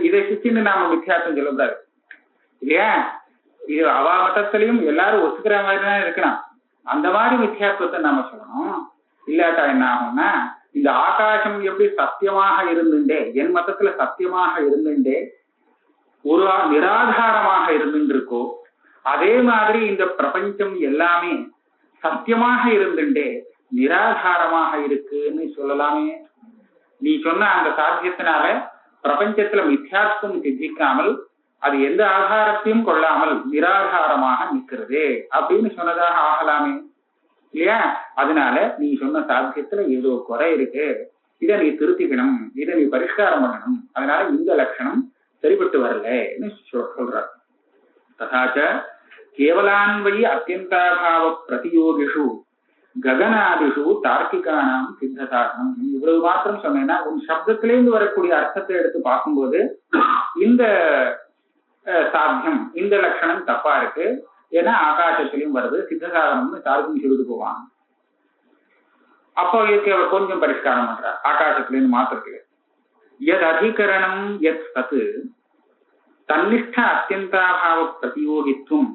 S2: இதை சுத்தின்னு நாம மித்தியாசம் சொல்லக்கூடாது இல்லையா? இது அவா மதத்திலையும் எல்லாரும் ஒத்துக்கிற மாதிரி தான் இருக்கலாம். அந்த மாதிரி மித்தியாத்துவத்தை நாம சொல்லணும். இல்லாட்டா என்ன ஆகும்னா, இந்த ஆகாசம் எப்படி சத்தியமாக இருந்துட்டே, என் மதத்துல சத்தியமாக இருந்துட்டே ஒரு நிராதாரமாக இருந்துருக்கோ, அதே மாதிரி இந்த பிரபஞ்சம் எல்லாமே சத்தியமாக இருந்துட்டே நிராதாரமாக இருக்குன்னு சொல்லலாமே. நீ சொன்ன அந்த சாத்தியத்தினால பிரபஞ்சத்துல மித்யாத்வம் சித்திக்காமல் அது எந்த ஆதாரத்தையும் கொள்ளாமல் நிராதாரமாக நிற்கிறது அப்படின்னு சொன்னதாக ஆகலாமே இல்லையா? அதனால நீ சொன்ன சாத்தியத்துல ஏதோ குறை இருக்கு, இதை நீ திருத்திக்கணும், இதை நீ பரிஷ்காரம் பண்ணணும். அதனால இந்த லட்சணம் சரிபட்டு வரலன்னு சொல்றார். ததாச்ச கேவலான்வயி அத்தியந்தாபாவ பிரதியோகிஷு ககனாதிஷு தார்க்கிகானாம் சித்தசாதனம். இவ்வளவு மாத்திரம் சொன்னேன்னா உன் சப்தத்திலேருந்து வரக்கூடிய அர்த்தத்தை எடுத்து பார்க்கும்போது இந்த சாத்தியம், இந்த லட்சணம் தப்பா இருக்கு. ஏன்னா ஆகாசத்திலையும் வருது, சித்தசாதனம்னு தார்க்கியம் சொல்லிட்டு போவாங்க. அப்போ இதுக்கு அவர் கொஞ்சம் பரிஷ்காரம் பண்றார். ஆகாசத்திலேருந்து மாத்திரத்துக்கு எத் அதிகரணம் எத் சத்து தன்னிஷ்ட அத்தியந்தாபாவ பிரதியோகித்துவம்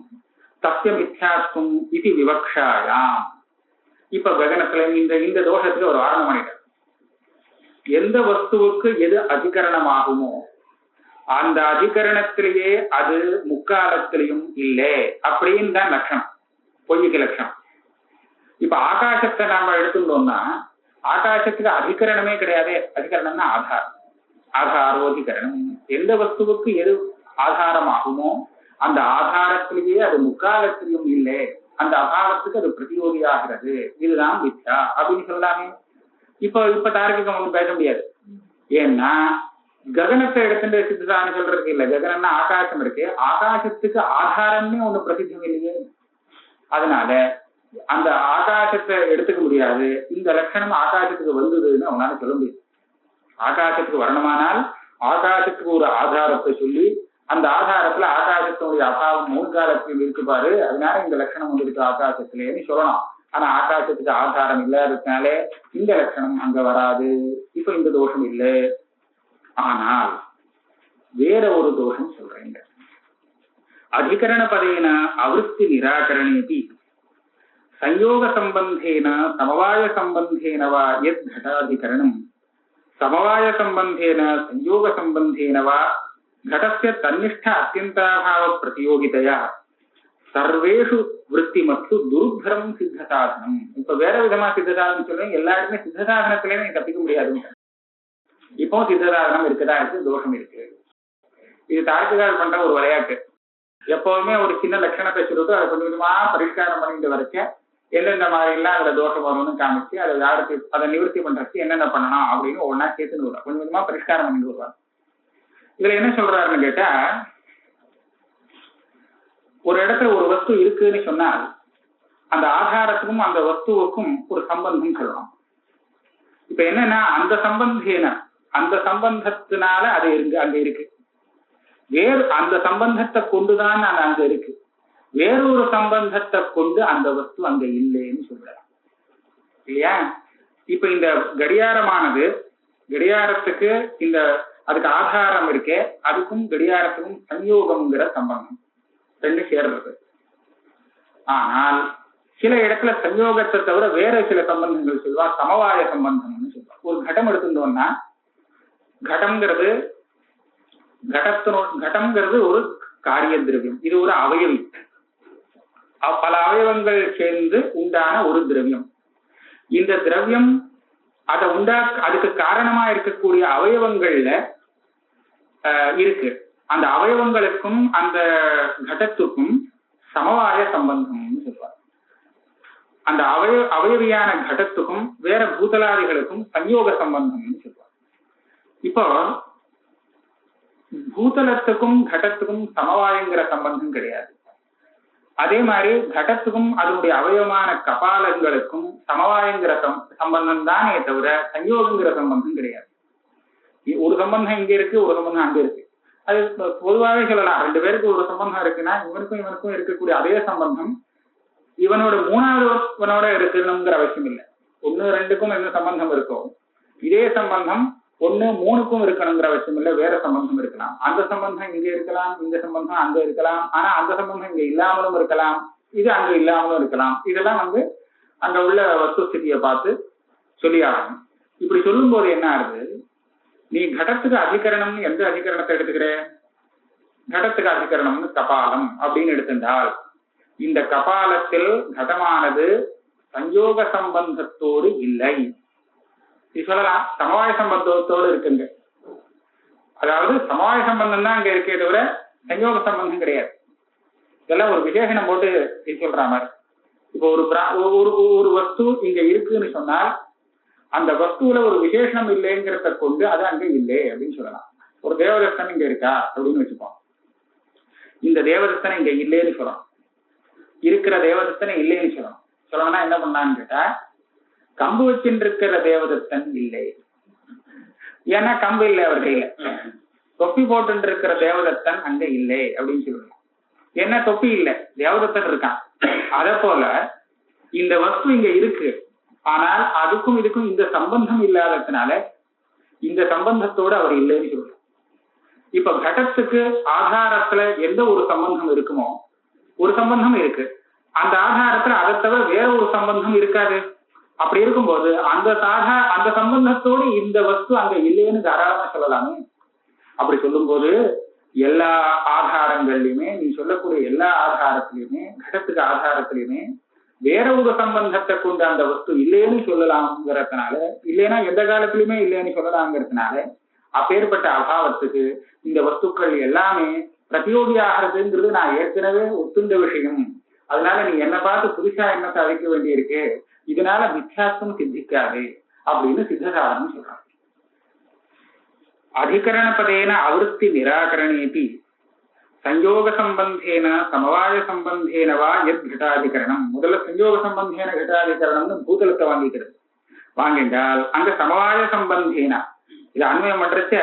S2: தஸ்ய மித்யாத்வம் இது விவக்ஷாயாம். இப்ப ககனத்துல இந்த தோஷத்துக்கு ஒரு வாரணம் பண்ணிட்டார். எந்த வஸ்துவுக்கு எது அதிகரணமாகுமோ அந்த அதிகரணத்திலேயே அது முக்காலத்திலையும் இல்லை அப்படின்னு தான் லட்சணம், பொய்க்கு லட்சணம். இப்ப ஆகாசத்தை நாம எடுத்துட்டோம்னா ஆகாசத்துக்கு அதிகரணமே கிடையாது. அதிகரணம்னா ஆதாரம், ஆதாரோதிகரணம். எந்த வஸ்துவுக்கு எது ஆதாரமாகுமோ அந்த ஆதாரத்திலேயே அது முக்காலத்திலையும் இல்லை, அந்த அபாவத்துக்கு அது பிரதியோகியாகிறது. இதுதான் மித்யா அப்படின்னு சொல்லலாமே. இப்ப தார்க்கிகம் ஒன்றும் பேச முடியாது. ஏன்னா ககனத்தை எடுத்துட்டு சித்தான்னு சொல்றதுக்கு இல்லை. ககனம்னா ஆகாசம் இருக்கு, ஆகாசத்துக்கு ஆதாரம்னே ஒண்ணு பிரசித்தம் இல்லையே. அதனால அந்த ஆகாசத்தை எடுத்துக்க முடியாது. இந்த லட்சணம் ஆகாசத்துக்கு வந்ததுன்னு அவனால சொல்ல முடியும். ஆகாசத்துக்கு வரணுமானால் ஆகாசத்துக்கு ஒரு ஆதாரத்தை சொல்லி அந்த ஆதாரத்துல ஆகாசத்தினுடைய அபாவம் மூழ்காலத்தில் இருக்கு பாரு, அதனால இந்த லட்சணம் வந்துருக்கு ஆகாசத்திலேன்னு சொல்லணும். ஆனா ஆகாசத்துக்கு ஆதாரம் இல்லாததுனாலே இந்த லட்சணம் அங்க வராது. இப்ப இந்த தோஷம் இல்லை. ஆனால் வேற ஒரு தோஷம் சொல்றேங்க. அதிகரண பதேன அவிருத்தி நிராகரணேபி संयोग संबंधेन समवाय संबंधेन वा यद् घटाधिकरणं समवाय संबंधेन संयोग संबंधेन वा घटस्य तन्निष्ठ अत्यंताभाव प्रतियोगितया सर्वेषु वृत्तिमत्सु दुरुद्धरं सिद्ध साधனம். இப்ப வேற விதமா சித்த சாதனம் சொல்றேன். எல்லா இடமே சித்த சாதனத்திலேயே நீ தப்பிக்க முடியாது. இப்போ சித்த சாதனம் இருக்குதா இருக்கு, தோஷம் இருக்கு. இது தார்க்கிகால் பண்ற ஒரு விளையாட்டு. எப்பவுமே ஒரு சின்ன லட்சணத்தை சொல்லிட்டு அதை கொஞ்சம் கொஞ்சமா பரிஷ்காரம் பண்ணிட்டு வரைக்க எந்தெந்த மாதிரி எல்லாம் அதுல தோஷம் வரும்னு காமிச்சு அதை யாருக்கு அதை நிவர்த்தி பண்றதுக்கு என்னென்ன பண்ணணும் அப்படின்னு ஒவ்வொன்னா சேர்த்துன்னு வருவார். கொஞ்சம் கொஞ்சமா பரிஷ்காரம் பண்ணிட்டு வருவார். இதுல என்ன சொல்றாருன்னு கேட்டா, ஒரு இடத்துல ஒரு வஸ்து இருக்குன்னு சொன்னால் அந்த ஆதாரத்துக்கும் அந்த வஸ்துவுக்கும் ஒரு சம்பந்தம் சொல்லணும். இப்ப என்னன்னா அந்த சம்பந்தேன அந்த சம்பந்தத்தினால அது அங்க இருக்கு. வேறு அந்த சம்பந்தத்தை கொண்டுதான் அது அங்க இருக்கு. வேறொரு சம்பந்தத்தை கொண்டு அந்த வஸ்து அங்க இல்லைன்னு சொல்லலாம் இல்லையா? இப்ப இந்த கடியாரமானது, கடியாரத்துக்கு இந்த அதுக்கு ஆதாரம் இருக்கே, அதுக்கும் கடியாரத்துக்கும் சம்யோகம்ங்கிற சம்பந்தம் ரெண்டு சேர்றது. ஆனால் சில இடத்துல சம்யோகத்தை தவிர வேற சில சம்பந்தங்கள் சொல்லுவா, சமவாய சம்பந்தம்னு சொல்லுவா. ஒரு கடம் எடுத்துட்டோம்னா கடம்ங்கிறது ஒரு காரிய திரவியம், இது ஒரு அவயவி. பல அவயவங்கள் சேர்ந்து உண்டான ஒரு திரவியம். இந்த திரவியம் அதை அதுக்கு காரணமா இருக்கக்கூடிய அவயவங்கள்ல இருக்கு. அந்த அவயவங்களுக்கும் அந்த கடத்துக்கும் சமவாய சம்பந்தம்னு சொல்றார். அந்த அவயவியான கடத்துக்கும் வேற பூதலாதிகளுக்கும் சம்யோக சம்பந்தம்னு சொல்றார். இப்போ பூதலத்துக்கும் கடத்துக்கும் சமவாயங்கிற சம்பந்தம் கிடையாது. அதே மாதிரி கடத்துக்கும் அதனுடைய அவயவமான கபாலங்களுக்கும் சமவாயங்கிற சம்பந்தம் தானே தவிர சம்யோகங்கிற சம்பந்தம் கிடையாது. ஒரு சம்பந்தம் இங்க இருக்கு, ஒரு சம்பந்தம் அங்க இருக்கு. அது பொதுவாகவே சொல்லலாம். ரெண்டு பேருக்கு ஒரு சம்பந்தம் இருக்குன்னா இவனுக்கும் இருக்கக்கூடிய அதே சம்பந்தம் இவனோட மூணாவதுவனோட இருக்கணுங்கிற அவசியம் இல்லை. ஒன்னு ரெண்டுக்கும் என்ன சம்பந்தம் இருக்கோ இதே சம்பந்தம் ஒன்னு மூணுக்கும் இருக்கணுங்கிற அவசியம் இல்லை. வேற சம்பந்தம் இருக்கலாம். அந்த சம்பந்தம் இங்க இருக்கலாம், இந்த சம்பந்தம் அங்க இருக்கலாம். ஆனா அந்த சம்பந்தம் இங்க இல்லாமலும் இருக்கலாம், இது அங்க இல்லாமலும் இருக்கலாம். இதெல்லாம் அங்க உள்ள வஸ்துஸ்திதியை பார்த்து சொல்லி ஆகணும். இப்படி சொல்லும் போது என்ன ஆகுது, நீ கடத்துக்கு அதிகரணம்னு எந்த அதிகரணத்தை எடுத்துக்கிற? கடத்துக்கு அதிகரணம்னு கபாலம் அப்படின்னு எடுத்துட்டால் இந்த கபாலத்தில் கடமானது சஞ்சோக சம்பந்தத்தோடு இல்லை. இது சொல்லலாம் சமவாய சம்பந்தத்தோடு இருக்குங்க. அதாவது சமவாய சம்பந்தம் தான் அங்க இருக்கே தவிர சஞ்சோக சம்பந்தம் கிடையாது. இதெல்லாம் ஒரு விசேஷனம் போட்டு சொல்ற மாதிரி. இப்போ ஒரு வஸ்து இங்க இருக்குன்னு சொன்னால் அந்த வஸ்துல ஒரு விசேஷனம் இல்லைங்கிறத கொண்டு அது அங்க இல்லை அப்படின்னு சொல்லலாம். ஒரு தேவதத்தன் இங்க இருக்கா அப்படின்னு வச்சுப்போம். இந்த தேவதத்தனை இங்க இல்லைன்னு சொல்லலாம், இருக்கிற தேவதத்தனை இல்லைன்னு சொல்லணும். சொல்லணும்னா என்ன பண்ணான்னு கேட்டா, கம்பு வச்சுட்டு இருக்கிற தேவதத்தன் இல்லை, ஏன்னா கம்பு இல்லை அவர் கையில. தொப்பி போட்டு இருக்கிற தேவதத்தன் அங்க இல்லை அப்படின்னு சொல்லணும். என்ன தொப்பி இல்லை, தேவதத்தன் இருக்கான். அதே போல இந்த வஸ்து இங்க இருக்கு, ஆனால் அதுக்கும் இதுக்கும் இந்த சம்பந்தம் இல்லாததுனால இந்த சம்பந்தத்தோடு அவர் இல்லைன்னு சொல்லணும். இப்ப கடத்துக்கு ஆதாரத்துல எந்த ஒரு சம்பந்தம் இருக்குமோ, ஒரு சம்பந்தம் இருக்கு, அந்த ஆதாரத்துல அதை தவிர வேற ஒரு சம்பந்தம் இருக்காது. அப்படி இருக்கும்போது அந்த சம்பந்தத்தோடு இந்த வஸ்து அங்க இல்லைன்னு தாராளமா சொல்லலாமே. அப்படி சொல்லும் போது எல்லா ஆதாரங்கள்லயுமே, நீ சொல்லக்கூடிய எல்லா ஆதாரத்திலையுமே, கடத்துக்கு ஆதாரத்திலையுமே வேற ஒரு சம்பந்தத்தை கொண்டு அந்த வஸ்து இல்லைன்னு சொல்லலாம்ங்கிறதுனால, இல்லைன்னா எந்த காலத்திலுமே இல்லைன்னு சொல்லலாங்கிறதுனால, அப்பேற்பட்ட அபாவத்துக்கு இந்த வஸ்துக்கள் எல்லாமே பிரதியோகியாகிறதுங்கிறது நான் ஏற்கனவே ஒத்துண்ட விஷயம். அதனால நீ என்ன பார்த்து புதுசா என்ன சாதிக்க வேண்டியிருக்கு, இதனால மித்யாத்வம் சித்திக்காது அப்படின்னு சித்தசாதனம் சொல்றாங்க. அதிகரணபதேன ஆவருத்தி நிராகரணேபி சஞ்சோக சம்பந்தேன சமவாய சம்பந்தேனவா எத் கட்டாதிகரணம். முதல்ல சஞ்சோக சம்பந்தேன கட்டாதிகரணம்னு பூதலத்தை வாங்கிட்டால் அங்க சமவாய சம்பந்தேன இது அன்வயம் பண்றச்ச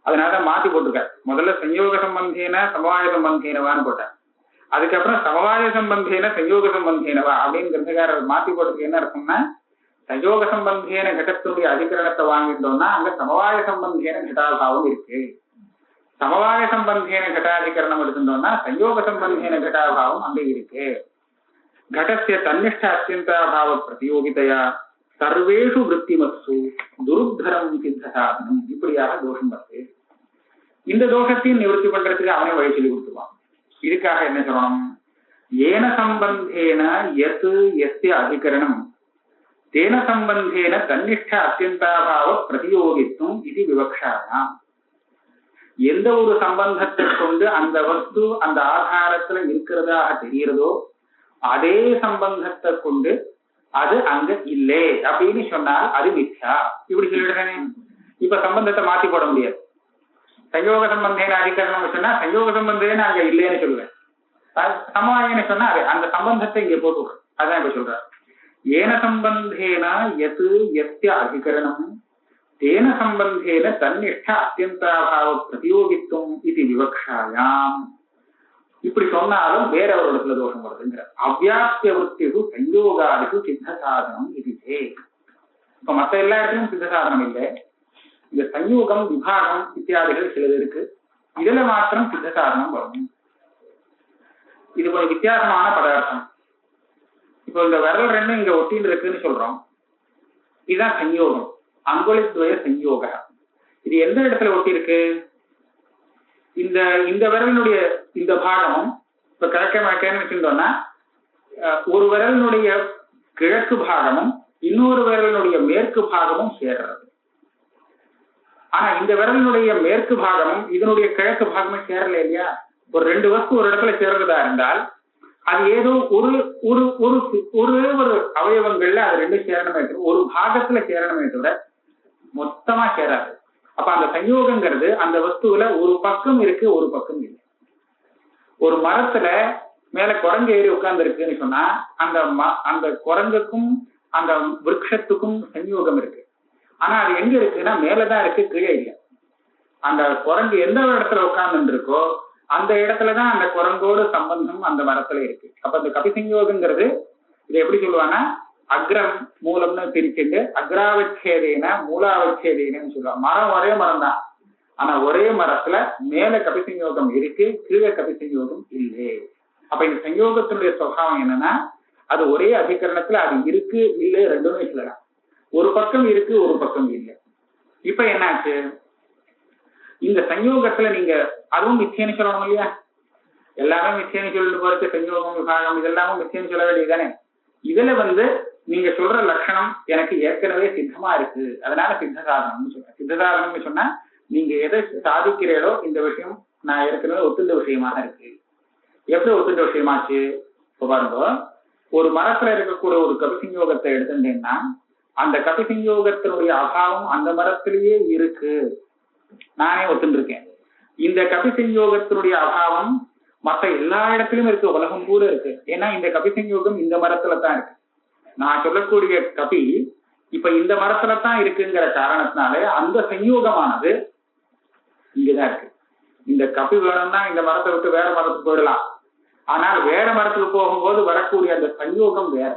S2: அதனால மாத்தி போட்டிருக்காரு. முதல்ல சஞ்சோக சம்பந்தேன சமவாய சம்பந்தேனவான்னு போட்டார். அதுக்கப்புறம் சமவாய சம்பந்தேன சஞ்சோக சம்பந்தேனவா அப்படின்னு கிரந்தகாரர் மாத்தி போட்டதுக்கு என்ன இருக்கும்னா, சயோக சம்பந்தேன கடத்தினுடைய அதிகரணத்தை வாங்கிட்டோம்னா அங்க சமவாய சம்பந்தேன கட்டாபாவம் இருக்கு. சமவாய சம்பந்தேன கட்டாதிகரணம் எடுத்துட்டோம்னா சயோக சம்பந்தேன கட்டாபாவம் அங்க இருக்கு. கடசிய தன்னிஷ்ட அத்தியந்தாபாவ பிரதியோகிதையா சர்வேஷு விற்த்திமத்சு துருத்தரம் சித்தசாதனம். இப்படியாக தோஷம் வருது. இந்த தோஷத்தையும் நிவர்த்தி பண்றதுக்கு அவனே வழி சொல்லி கொடுத்துருவான். இதுக்காக என்ன சொல்லணும், ஏன சம்பந்தேன எத் எஸ்ய அதிகரணம் தேன சம்பந்தேன தன்னிஷ்ட அத்தியந்தாபாவ பிரதியோகித்தும் இது விவக்ஷாயாம். எந்த ஒரு சம்பந்தத்தை கொண்டு அந்த வஸ்து அந்த ஆதாரத்துல இருக்கிறதாக தெரிகிறதோ அதே சம்பந்தத்தை கொண்டு அது அங்க இல்லை அப்படின்னு சொன்னால் அது மித்யா. இப்படி சொல்லிடுறேனே. இப்ப சம்பந்தத்தை மாத்தி போட முடியாது. சயோக சம்பந்தேன அதிகரணம் சொன்னா சயோக சம்பந்தேன அங்க இல்லைன்னு சொல்லுவேன். சமவாயன்னு சொன்னா அது அந்த சம்பந்தத்தை இங்க போட்டு விடுறேன். அதான் இப்ப சொல்றாரு. ஏன சம்பந்தேன எத் எஸ்ய அதிகரணம் தேன சம்பந்தேன தன்னிஷ்ட அத்தியந்தாபாவ பிரதியோகித்துவம் இது விவக்ஷாயாம். இப்படி சொன்னாலும் வேற ஒரு இடத்துல தோஷம் வருதுங்கிற. அவ்யாப்திய விற்த்திகு சயோகாதிகு சித்த சாதனம் இது. இப்ப மத்த எல்லா இடத்துலயும் சித்த சாதனம் இல்லை. இந்த சயோகம் விபாகம் இத்தியாதிகள் சிலது இருக்கு. இதுல மாத்திரம் சித்த சாதனம் வரும். இது கொஞ்சம் வித்தியாசமான பதார்த்தம். இப்போ இந்த விரல் ரெண்டும் இங்க ஒட்டின்னு இருக்குன்னு சொல்றோம். இதுதான் சயோகம், அங்குலித்வய சயோக. இது எந்த இடத்துல ஒட்டி இருக்கு? இந்த விரலினுடைய இந்த பாகமும் இப்ப கிழக்க மேற்கன்னு வச்சுட்டோம்னா ஒரு விரலினுடைய கிழக்கு பாகமும் இன்னொரு விரலினுடைய மேற்கு பாகமும் சேர்றது. ஆனா இந்த விரலினுடைய மேற்கு பாகமும் இதனுடைய கிழக்கு பாகமும் சேரல இல்லையா? ஒரு ரெண்டு வஸ்து ஒரு இடத்துல சேர்றதா இருந்தால் அது ஏதோ ஒரு ஒரு ஒரு அவயவங்கள்ல அது ரெண்டு சேரணுமே தவிர ஒரு பாகத்துல சேரணுமே தவிர மொத்தமா சேராது. அப்ப அந்த சயோகங்கிறது அந்த வஸ்துவில ஒரு பக்கம் இருக்கு ஒரு பக்கம் இல்லை. ஒரு மரத்துல மேல குரங்கு ஏறி உட்கார்ந்து இருக்குன்னு சொன்னா அந்த குரங்குக்கும் அந்த விருட்சத்துக்கும் சயோகம் இருக்கு. ஆனா அது எங்க இருக்குன்னா மேலதான் இருக்கு, கீழே இல்லை. அந்த குரங்கு எந்த இடத்துல உட்கார்ந்து இருக்கோ அந்த இடத்துலதான் அந்த குரங்கோடு சம்பந்தம் அந்த மரத்துல இருக்கு. அப்ப அந்த கபிசயோகங்கிறது இதை எப்படி சொல்லுவாங்கன்னா அக்ரம் மூலம்னு பிரிச்சுட்டு அக்ராவச்சேதேன மூலாவச்சேதேனு சொல்லுவாங்க. மரம் ஒரே மரம் தான், ஆனா ஒரே மரத்துல மேல கபிசயோகம் இருக்கு, கீழே கபிசயோகம் இல்லை. அப்ப இந்த சயோகத்தினுடைய சுபாவம் என்னன்னா அது ஒரே அதிகரணத்துல அது இருக்கு இல்லை ரெண்டுமே சொல்லலாம். ஒரு பக்கம் இருக்கு ஒரு பக்கம் இல்லை. இப்ப என்னாச்சு, இந்த சயோகத்துல நீங்க அதுவும் மித்தியன்னு சொல்லணும் இல்லையா? எல்லாமே மித்தியன்னு சொல்லிட்டு போறது சயோகம் விபாகம் இதெல்லாமும் மித்தியன்னு சொல்ல வேண்டியதானே. இதுல நீங்க சொல்ற லட்சணம் எனக்கு ஏற்கனவே சித்தமா இருக்கு, அதனால சித்த சாதனம்னு சொல்றேன். சித்த சாதனம்னு சொன்னா நீங்க எதை சாதிக்கிறீங்களோ இந்த விஷயம் நான் ஏற்கனவே ஒத்துண்ட விஷயமாக இருக்கு. எப்படி ஒத்துண்ட விஷயமாச்சு? இப்போ பாருங்க, ஒரு மரத்துல இருக்கக்கூடிய ஒரு கபிசயோகத்தை எடுத்துட்டேன்னா அந்த கபிசயோகத்தினுடைய அபாவம் அந்த மரத்திலேயே இருக்கு, நானே ஒத்துண்டிருக்கேன். இந்த கபிசயோகத்தினுடைய அபாவம் மற்ற எல்லா இடத்துலயும் இருக்கு, உலகம் கூட இருக்கு. ஏன்னா இந்த கபிசயோகம் இந்த மரத்துல தான் இருக்கு. நான் சொல்லக்கூடிய கபி இப்ப இந்த மரத்துல தான் இருக்குங்கிற காரணத்தினாலே அந்த சயோகமானது இங்கதான் இருக்கு. இந்த கபி வேணும்னா இந்த மரத்தை விட்டு வேற மரத்துக்கு போயிடலாம், ஆனால் வேற மரத்துக்கு போகும்போது வரக்கூடிய அந்த சயோகம் வேற.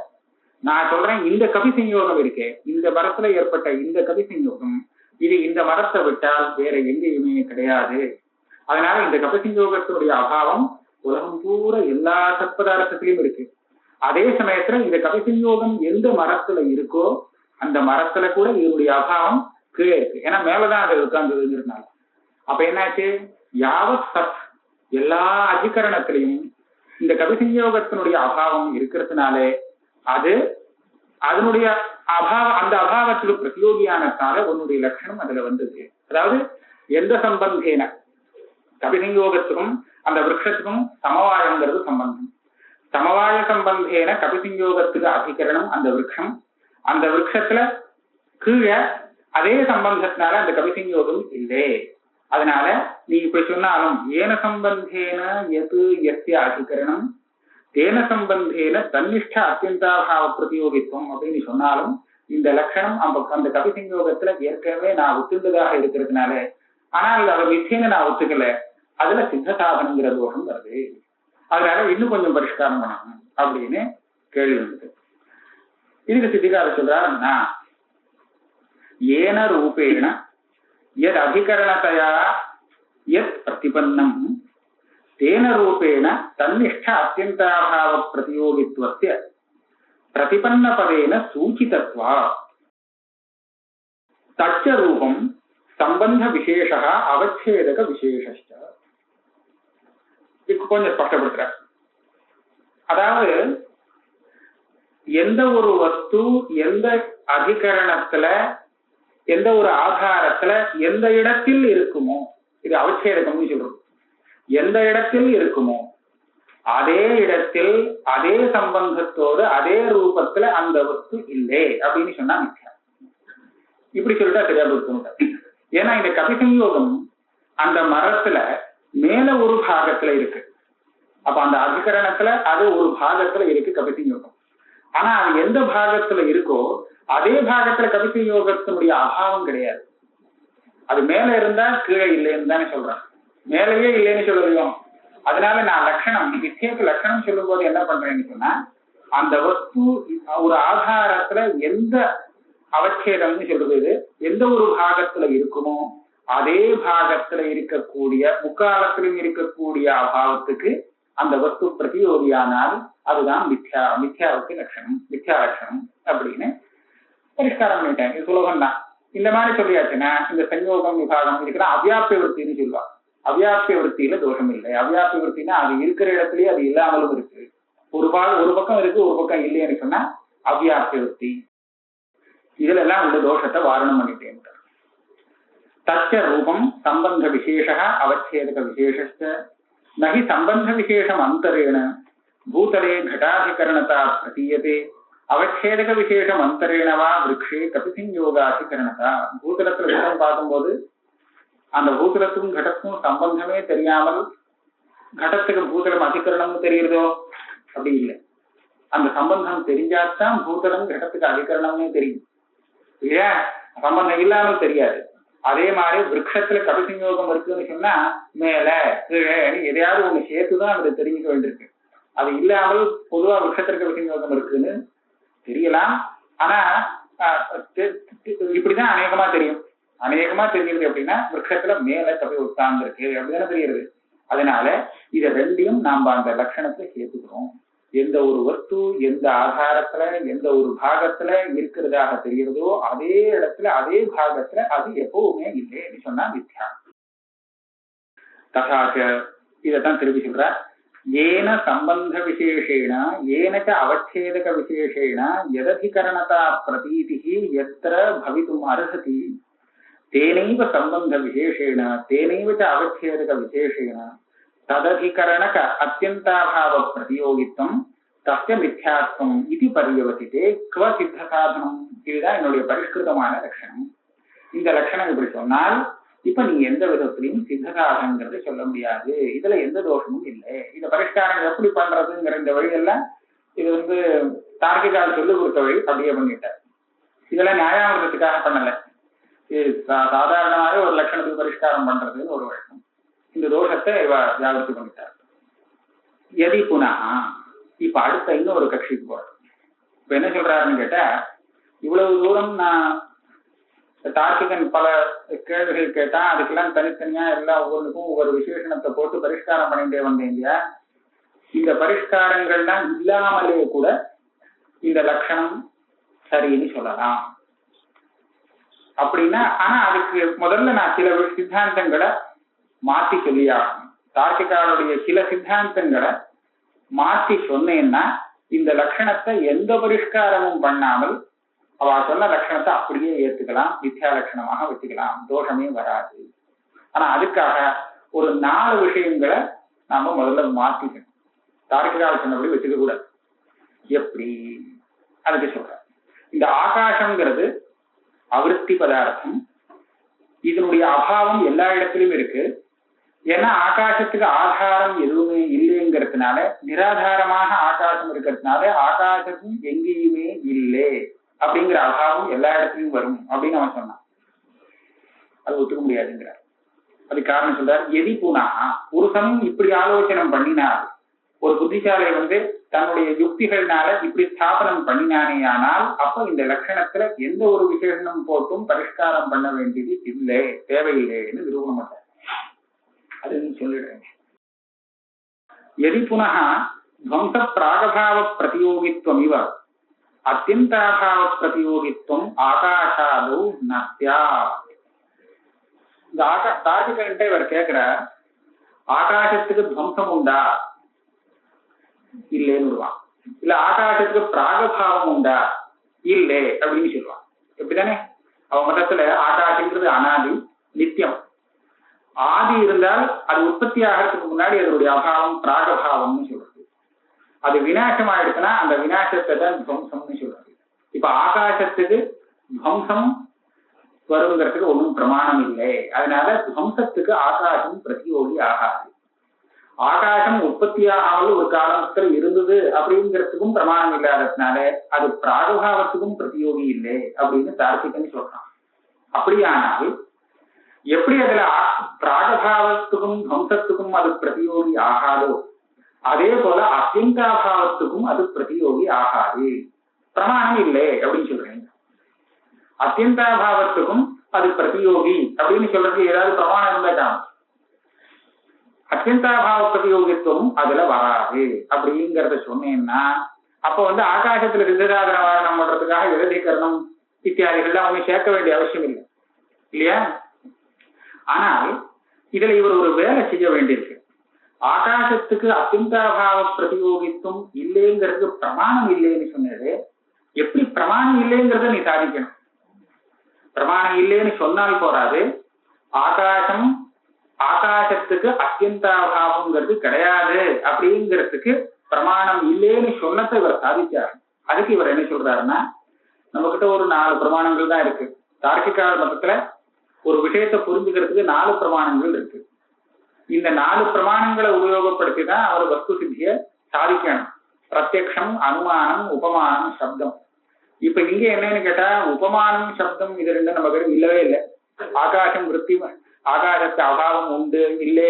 S2: நான் சொல்றேன் இந்த கபி சயோகம் இருக்கே, இந்த மரத்துல ஏற்பட்ட இந்த கபி சயோகம் இது இந்த மரத்தை விட்டால் வேற எங்கேயுமே கிடையாது. அதனால இந்த கபசஞ்சோகத்தினுடைய அபாவம் உலகம் பூரா எல்லா சத்பதார்த்தத்திலையும் இருக்கு. அதே சமயத்துல இந்த கபசஞ்சோகம் எந்த மரத்துல இருக்கோ அந்த மரத்துல கூட இதனுடைய அபாவம் கீழே இருக்கு. ஏன்னா மேலதான் அதை உட்கார்ந்துருந்தாங்க. அப்ப என்னாச்சு, யாவத் சத் எல்லா அதிகரணத்திலையும் இந்த கபிசஞ்சோகத்தினுடைய அபாவம் இருக்கிறதுனாலே அது அதனுடைய அபாவம், அந்த அபாவத்துக்கு பிரதியோகியானத்தால உன்னுடைய லட்சணம் அதுல வந்தது. அதாவது எந்த சம்பந்தேன கபிசஞ்சோகத்துக்கும் அந்த விரக்ஷத்துக்கும் சமவாயங்கிறது சம்பந்தம். சமவாய சம்பந்தேன கபிசஞ்சோகத்துக்கு அதிகரணம் அந்த விரக்ஷம். அந்த விரக்ஷத்துல கீழே அதே சம்பந்தத்தினால அந்த கபிசஞ்சோகம் இல்லை. அதனால நீ இப்படி சொன்னாலும் ஏன சம்பந்தேன எது எஸ்ய அதிகரணம் தேன சம்பந்தேன தன்னிஷ்ட அத்தியந்தாபாவ பிரதியோகித்துவம் அப்படின்னு சொன்னாலும் இந்த லட்சணம் அந்த கபிசஞ்சோகத்துல ஏற்கனவே நான் ஒத்துண்டதாக இருக்கிறதுனால, ஆனால் அதை மிச்சேன நான் ஒத்துக்கல, அதுல சித்த சாதனங்கிற தோஷம் வருது. அதனால இன்னும் கொஞ்சம் பரிஷ்காரம் பண்ணணும் அப்படின்னு கேள்வி வந்தது. இதுக்கு சித்திகார சொல்றாருன்னா, ஏன ரூபேண यद अधिकरणतया यत् प्रतिपन्नं तेन रूपेण तन्निष्ठ अत्यन्ताभाव प्रतियोगित्वस्य प्रतिपन्नपदेन सूचितत्वात् तच्च रूपं संबंध विशेषः अवच्छेदक विशेषश्च. இது கொஞ்சம் ஸ்பஷ்டப்படுத்துறார். அதாவது எந்த ஒரு வஸ்து எந்த அதிகரணத்துல எந்த ஒரு ஆதாரத்துல எந்த இடத்தில் இருக்குமோ, இது அவச்சேதகம்னு சொல்றோம், எந்த இடத்தில் இருக்குமோ அதே இடத்தில் அதே சம்பந்தத்தோடு அதே ரூபத்துல அந்த வஸ்து இல்லை அப்படின்னு சொன்னா மித்யா. இப்படி சொல்லிட்டா சரியா கொடுத்து. ஏன்னா இந்த கபிசஞ்சோகம் அந்த மரத்துல மேல ஒரு பாகத்துல இருக்கு. அப்ப அந்த அதிகரணத்துல அது ஒரு பாகத்துல இருக்கு கபிசஞ்சோகம். ஆனா அது எந்த பாகத்துல இருக்கோ அதே பாகத்துல கபிசயோகத்தினுடைய அபாவம் கிடையாது. அது மேல இருந்தா கீழே இல்லைன்னு தானே சொல்றான், மேலேயே இல்லைன்னு சொல்லலையும். அதனால நான் லட்சணம் வித்தியக்கு லட்சணம் சொல்லும் போது என்ன பண்றேன்னு சொன்னா, அந்த வஸ்து ஒரு ஆதாரத்துல எந்த அவச்சேதம்னு சொல்றது எந்த ஒரு பாகத்துல இருக்குமோ அதே பாகத்துல இருக்கக்கூடிய முக்காலத்திலும் இருக்கக்கூடிய அபாவத்துக்கு அந்த வஸ்து பிரதியோகியானால் அதுதான் மித்யாவுக்கு லட்சணம், மித்யா லட்சணம் அப்படின்னு பரிஷ்காரம் பண்ணிட்டேன். இது சுலபம் தான். இந்த மாதிரி சொல்லியாச்சுன்னா இந்த சஞ்சோகம் விபாகம் இருக்கிற அவ்யாபிய விற்த்தின்னு சொல்லுவா. அவ்யாபிய விற்த்தியில தோஷம் இல்லை. அவ்யாபிய விற்த்தினா அது இருக்கிற இடத்துலயே அது இல்லாமலும் இருக்கு. ஒரு பக்கம் இருக்கு ஒரு பக்கம் இல்லைன்னு சொன்னா அவ்யாபிய விற்த்தி. இதுல எல்லாம் உள்ள தோஷத்தை வாரணம் பண்ணிட்டேன். தச்ச ரூபம் சம்பந்த விசேஷ அவச்சேதக விசேஷ நகி சம்பந்த விசேஷம் அந்தரேண பூதலே घटाधिकरणता प्रतीयते அவச்சேதக விசேஷம் அந்தரேணவா விருக்ஷே கபிசஞ்சோகாதிகரணதா. பூதலத்துல விஷயம் பார்க்கும்போது அந்த பூதலத்துக்கும் கடத்துக்கும் சம்பந்தமே தெரியாமல் கடத்துக்கு பூதலம் அதிகரணம்னு தெரியுறதோ? அப்படி இல்லை. அந்த சம்பந்தம் தெரிஞ்சாதான் பூதலம் கடத்துக்கு அதிகரணம்னே தெரியும் இல்லையா? சம்பந்தம் இல்லாமல் தெரியாது. அதே மாதிரி விரக்ஷத்துல கபிசஞ்சோகம் இருக்குன்னு சொன்னா மேல கீழே எதையாவது ஒண்ணு சேர்த்துதான் அது தெரிஞ்சுக்க வேண்டியிருக்கு. அது இல்லாமல் பொதுவா விரக்ஷத்திற்கு கபிசஞ்சோகம் இருக்குன்னு தெரியலாம். ஆனா இப்படிதான் அநேகமா தெரியும். அநேகமா தெரியுது அப்படின்னா விரக்ஷத்துல மேல கபி உட்கார்ந்து இருக்கு அப்படிதானே தெரியுது. அதனால இத ரெண்டையும் நாம அந்த லட்சணத்தை சேர்த்துக்கிறோம். எந்த ஒரு வஸ்து எந்த ஆதாரத்துல எந்த ஒரு பாகத்துல இருக்கிறதாக தெரிகிறதோ அதே இடத்துல அதே பாகத்துல அது எப்பவுமே இல்லைன்னு சொன்னா மித்யா. ததாச்ச இதத்தான் திருப்பி சொல்ற. ஏன சம்பந்த விசேஷேன ஏனச்ச அவச்சேதக விசேஷேன யததிகரணதா பிரதீதிஹி யத்ர பவிதும் அர்ஹதி தேனைவ சம்பந்த விசேஷேன தேனைவ ச அவச்சேதக விசேஷேன தததிகரணக அத்யந்தாபாவ பிரதியோகித்வம் தஸ்ய மித்யாத்வம் இது பரியவசித்தே க்வ சித்த சாதனம். இதுதான் என்னுடைய பரிஷ்கிருதமான லட்சணம். இந்த லட்சணம் இப்படி சொன்னால் இப்ப நீ எந்த விதத்திலையும் சித்தசாதனங்கிறத சொல்ல முடியாது. இதுல எந்த தோஷமும் இல்லை. இந்த பரிஷ்காரம் எப்படி பண்றதுங்கிற இந்த வழியெல்லாம் இது தார்க்கிகால் சொல்லி கொடுத்த வழி அப்படியே பண்ணிட்டார். இதெல்லாம் நியாயாமிரதத்துக்காக பண்ணல. இது சாதாரணமாக ஒரு லட்சணத்துக்கு பரிஷ்காரம் பண்றதுன்னு ஒரு வழக்கம். இந்த தோஷத்தை இவ ஜாகிரதி பண்ணிட்டார். எதி புனா இப்ப அடுத்த இன்னொரு கட்சிக்கு போறோம். இப்ப என்ன சொல்றாருன்னு கேட்டா, இவ்வளவு தூரம் நான் தார்க்கிகன் பல கேள்விகள் கேட்டா அதுக்கெல்லாம் தனித்தனியா எல்லாம் ஒவ்வொன்றுக்கும் ஒவ்வொரு விசேஷணத்தை போட்டு பரிஷ்காரம் பண்ணிட்டே வந்தேன் இல்லையா. இந்த பரிஷ்காரங்கள்லாம் இல்லாமலே கூட இந்த லட்சணம் சரின்னு சொல்லலாம் அப்படின்னா. ஆனா அதுக்கு முதல்ல நான் சில சித்தாந்தங்களை மாத்தி சொல்லியாகணும். தார்க்கிகாருடைய சில சித்தாந்தங்களை மாத்தி சொன்னேன்னா இந்த லட்சணத்தை எந்த பரிஷ்காரமும் பண்ணாமல் அவ சொன்ன லட்சணத்தை அப்படியே ஏத்துக்கலாம், மித்யா லட்சணமாக வச்சுக்கலாம், தோஷமே வராது. ஆனா அதுக்காக ஒரு 4 விஷயங்களை நாம முதல்ல மாத்திக்கணும். தார்க்கிகால சொன்னபடி வச்சுக்க கூடாது. எப்படி அதுக்கு சொல்ற, இந்த ஆகாசம்ங்கிறது அவிருத்தி பதார்த்தம். இதனுடைய அபாவம் எல்லா இடத்திலும் இருக்கு. ஏன்னா ஆகாசத்துக்கு ஆதாரம் எதுவுமே இல்லைங்கிறதுனால, நிராதாரமாக ஆகாசம் இருக்கிறதுனால ஆகாசத்தும் எங்கேயுமே இல்லை அப்படிங்கிற அபாவம் எல்லா இடத்துலயும் வரும் அப்படின்னு அவன் சொன்னான். அது ஒத்துக்க முடியாதுங்கிறார். அது காரணம் சொல்றார், எதி பூனா ஒரு சமயம் இப்படி ஆலோசனை பண்ணினார், ஒரு புத்திசாலி தன்னுடைய யுக்திகள்னால இப்படி ஸ்தாபனம் பண்ணினானே ஆனால் அப்ப இந்த லட்சணத்துல எந்த ஒரு விசேஷனம் போட்டும் பரிஷ்காரம் பண்ண வேண்டியது இல்லை, தேவையில்லைன்னு நிரூபணம் பண்ற. அது நீ சொல்லிடுறேன். எதி புனः துவம்ச பிராகபாவ பிரதியோகித்வம் இவ அத்தியந்தாபாவ பிரதியோகித்வம் ஆகாஷாதோ நஸ்யா. இந்த தார்க்கிகன்ட்ட இவர் கேட்கிறார், ஆகாசத்துக்கு துவம்சம் உண்டா? இல்லைன்னு சொல்லுவான். இல்ல ஆகாசத்துக்கு பிராகபாவம் உண்டா? இல்லை அப்படின்னு சொல்லுவான். எப்படிதானே அவன் மதத்துல ஆகாசங்கிறது அனாதி நித்தியம். ஆதி இருந்தால் அது உற்பத்தி ஆகிறதுக்கு முன்னாடி அதனுடைய அபாவம் பிராகபாவம்னு சொல்றது. அது விநாசம் ஆயிடுச்சுன்னா அந்த விநாசத்தை தான் துவம்சம்னு சொல்றது. இப்ப ஆகாசத்துக்கு துவம்சம் வருங்கிறதுக்கு ஒன்றும் பிரமாணம் இல்லை. அதனால துவம்சத்துக்கு ஆகாசம் பிரதியோகி ஆகாது. ஆகாசம் உற்பத்தியாகாமல் ஒரு காலத்துல இருந்தது அப்படிங்கிறதுக்கும் பிரமாணம் இல்லாததுனால அது பிராகபாவத்துக்கும் பிரதியோகி இல்லை அப்படின்னு தார்க்கிகன் சொல்றான். அப்படியானால் எப்படி அதுல பிராகபாவத்துக்கும் துவம்சத்துக்கும் அது பிரதியோகி ஆகாதோ அதே போல அத்தியந்தாபாவத்துக்கும் அது பிரதியோகி ஆகாது, பிரமாணம் இல்லை அப்படின்னு சொல்றேன். அத்தியந்தாபாவத்துக்கும் அது பிரதியோகி அப்படின்னு சொல்றதுக்கு ஏதாவது பிரமாணம் இருந்தா அத்தியந்தாபாவ பிரதியோகித்துவம் அதுல வராது அப்படிங்கிறத சொன்னேன்னா அப்ப ஆகாசத்துல ரிதராதன வாரணம் பண்றதுக்காக விரதீகரணம் இத்தியாதிகள்லாம் அவங்க சேர்க்க வேண்டிய அவசியம் இல்லை இல்லையா. ஆனால் இதுல இவர் ஒரு வேலை செய்ய வேண்டியிருக்கு. ஆகாசத்துக்கு அத்தியந்தாபாவ பிரதியோகித்துவம் இல்லைங்கிறதுக்கு பிரமாணம் இல்லைன்னு சொன்னது, எப்படி பிரமாணம் இல்லைங்கிறத நீ சாதிக்கணும். பிரமாணம் இல்லைன்னு சொன்னால் போறாது, ஆகாசத்துக்கு அத்தியந்தாபாவங்கிறது கிடையாது அப்படிங்கிறதுக்கு பிரமாணம் இல்லைன்னு சொன்னதை இவர் சாதிச்சார். அதுக்கு இவர் என்ன சொல்றாருன்னா, நம்ம கிட்ட ஒரு 4 பிரமாணங்கள் தான் இருக்கு. தார்க்கிக மதத்துல ஒரு விஷயத்தை புரிஞ்சுக்கிறதுக்கு 4 பிரமாணங்கள் இருக்கு. இந்த 4 பிரமாணங்களை உபயோகப்படுத்தி தான் அவர் வஸ்து சித்திய சாதிக்கணும். பிரத்யக்ஷம், அனுமானம், உபமானம், சப்தம். இப்ப இங்க என்னன்னு கேட்டா உபமானம் சப்தம் இது ரெண்டும் நம்ம கிட்ட இல்லவே இல்லை. ஆகாசம் விருத்தி, ஆகாசத்து அபாவம் உண்டு இல்லை,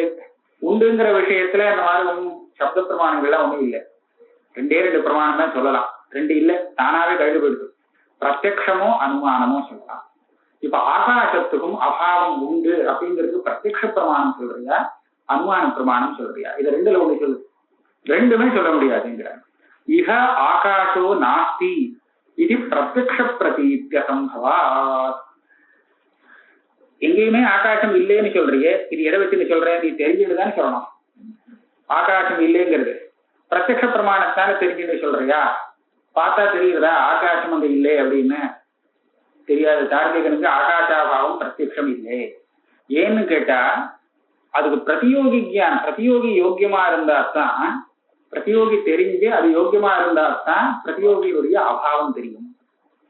S2: உண்டுங்கிற விஷயத்துல இந்த மாதிரி ஒன்றும் சப்த பிரமாணங்கள்லாம் ஒண்ணும் இல்லை. 2 பிரமாணம் தான் சொல்லலாம், 2 இல்லை தானாவே கழிவு போயிடுது. பிரத்யக்ஷமோ அனுமானமோ சொல்லலாம். இப்ப ஆகாசத்துக்கும் அபாவம் உண்டு அப்படிங்கிறது பிரத்யக்ஷ பிரமாணம் சொல்றியா, அனுமான பிரமாணம் சொல்றியா? இது 2ல ஒண்ணு சொல்லு. 2மே சொல்ல முடியாதுங்கிறார். இஹ ஆகாசோ நாஸ்தி இது பிரத்யக்ஷ பிரதீத்யசம்பவா. எங்கேயுமே ஆகாசம் இல்லைன்னு சொல்றியே, இது எதை வச்சுன்னு சொல்ற? நீ தெரிஞ்சுட்டுதான் சொல்லணும். ஆகாசம் இல்லைங்கிறது பிரத்யக்ஷ பிரமாணத்தான தெரிஞ்சுன்னு சொல்றியா? பார்த்தா தெரியுறதா ஆகாசம் அங்க இல்லை அப்படின்னு? தெரியாது. தார்க்கிகனுக்கு ஆகாசாபாவம் பிரத்யக்ஷம் இல்லை. ஏன்னு கேட்டா அதுக்கு பிரதியோகி ஜான், பிரதியோகி யோக்கியமா இருந்தாத்தான், பிரதியோகி தெரிஞ்சு அது யோக்கியமா இருந்தாத்தான் பிரதியோகியுடைய அபாவம் தெரியும்,